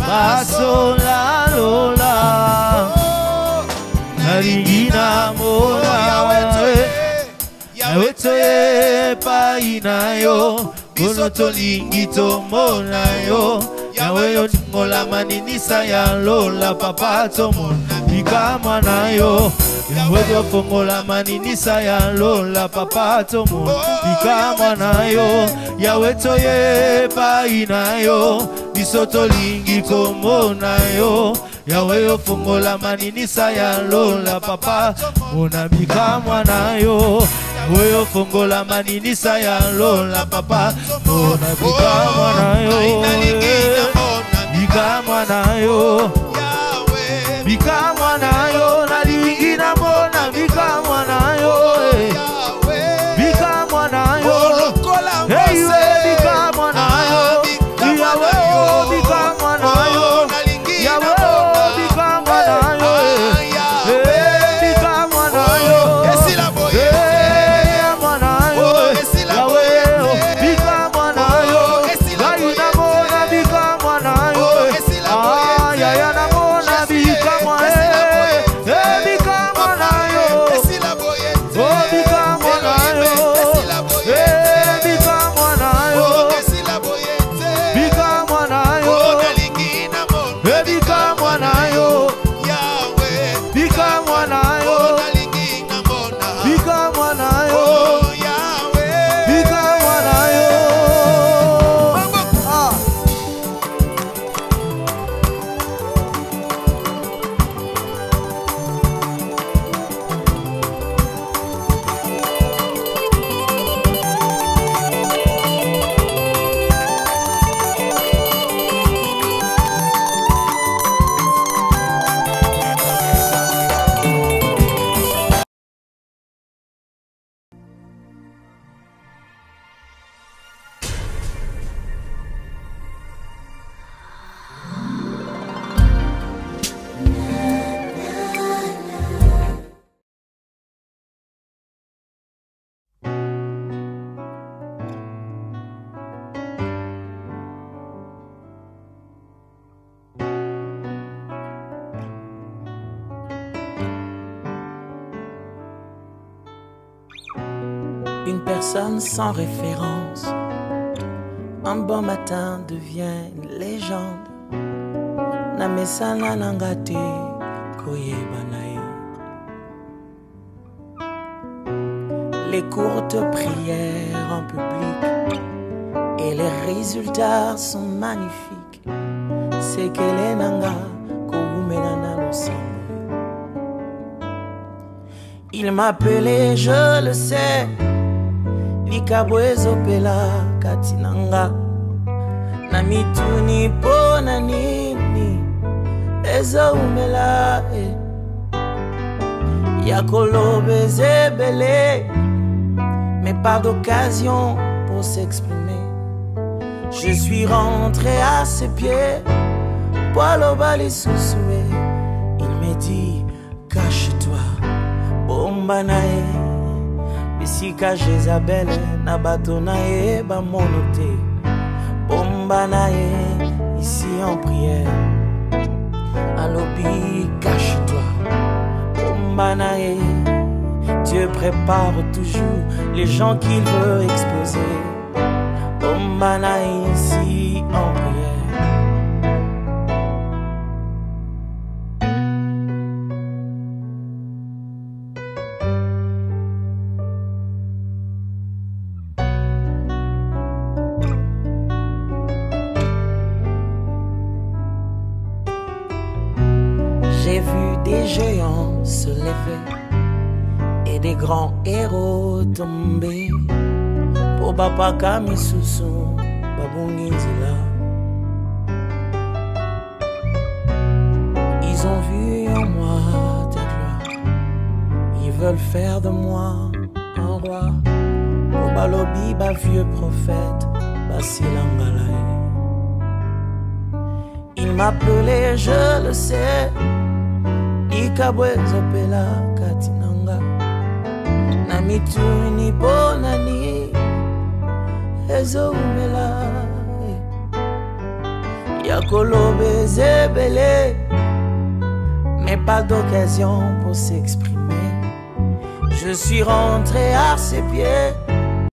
pasola lola naligina mona yawe toye paina yo kono tolingi tomona yo yawe yo ngola maninisa ya lola papa tomona bika mwana yo yawe yo fongola maninisa ya lola papa tomona bika mwana yo yawe toye paina yo biso tolingi komona yo yawe yo fongola maninisa ya lola papa mona bika mwana yo yawe yo fongola maninisa ya lola papa mona bika mwana yo bika mwana yo bika mwana yo nalingi na mona bika mwana yo bika mwana yo hey bika mwana yo yawe bika mwana yo yawe bika mwana yo bika mwana yo mwana yo yawe bika mwana yo gaina mona bika mwana yo ya na mona bika mwana bika mwana yo bika mwana yo bika mwana yo bika mwana yo bika mwana yo bika mwana yo bika mwana yo bika mwana yo Une personne sans référence, un bon matin devient une légende. Namesana nangate koyebanae. Les courtes prières en public et les résultats sont magnifiques. C'est qu'elle est nanga koumenana l'ensemble. Il m'appelait, je le sais. Likabwezo pela katinanga namituni pona nini ezo umela yakolobe zebele mais pas d'occasion pour s'exprimer. Je suis rentré à ses pieds poilo bali susue. Il me dit cache-toi bombanae. Bisika Jézabel na bato na ye ba monote bomba na ye ici en prière. Alobi cache-toi bomba na ye. Dieu prépare toujours les gens qu'il veut exposer. Bomba na ye ici en prière. J'ai vu des géants se lever et des grands héros tomber. Pour Papa Kamisusu, Babungizila. Ils ont vu en moi ta gloire. Ils veulent faire de moi un roi. Obalobi ba vieux prophète, Basilangalaï. Il m'appelait, je le sais, Ikabwezo Pela Katinanga. Namituni Bonani, Ezo Mela. Yakolobe Zebele, mais pas d'occasion pour s'exprimer. Je suis rentré à ses pieds,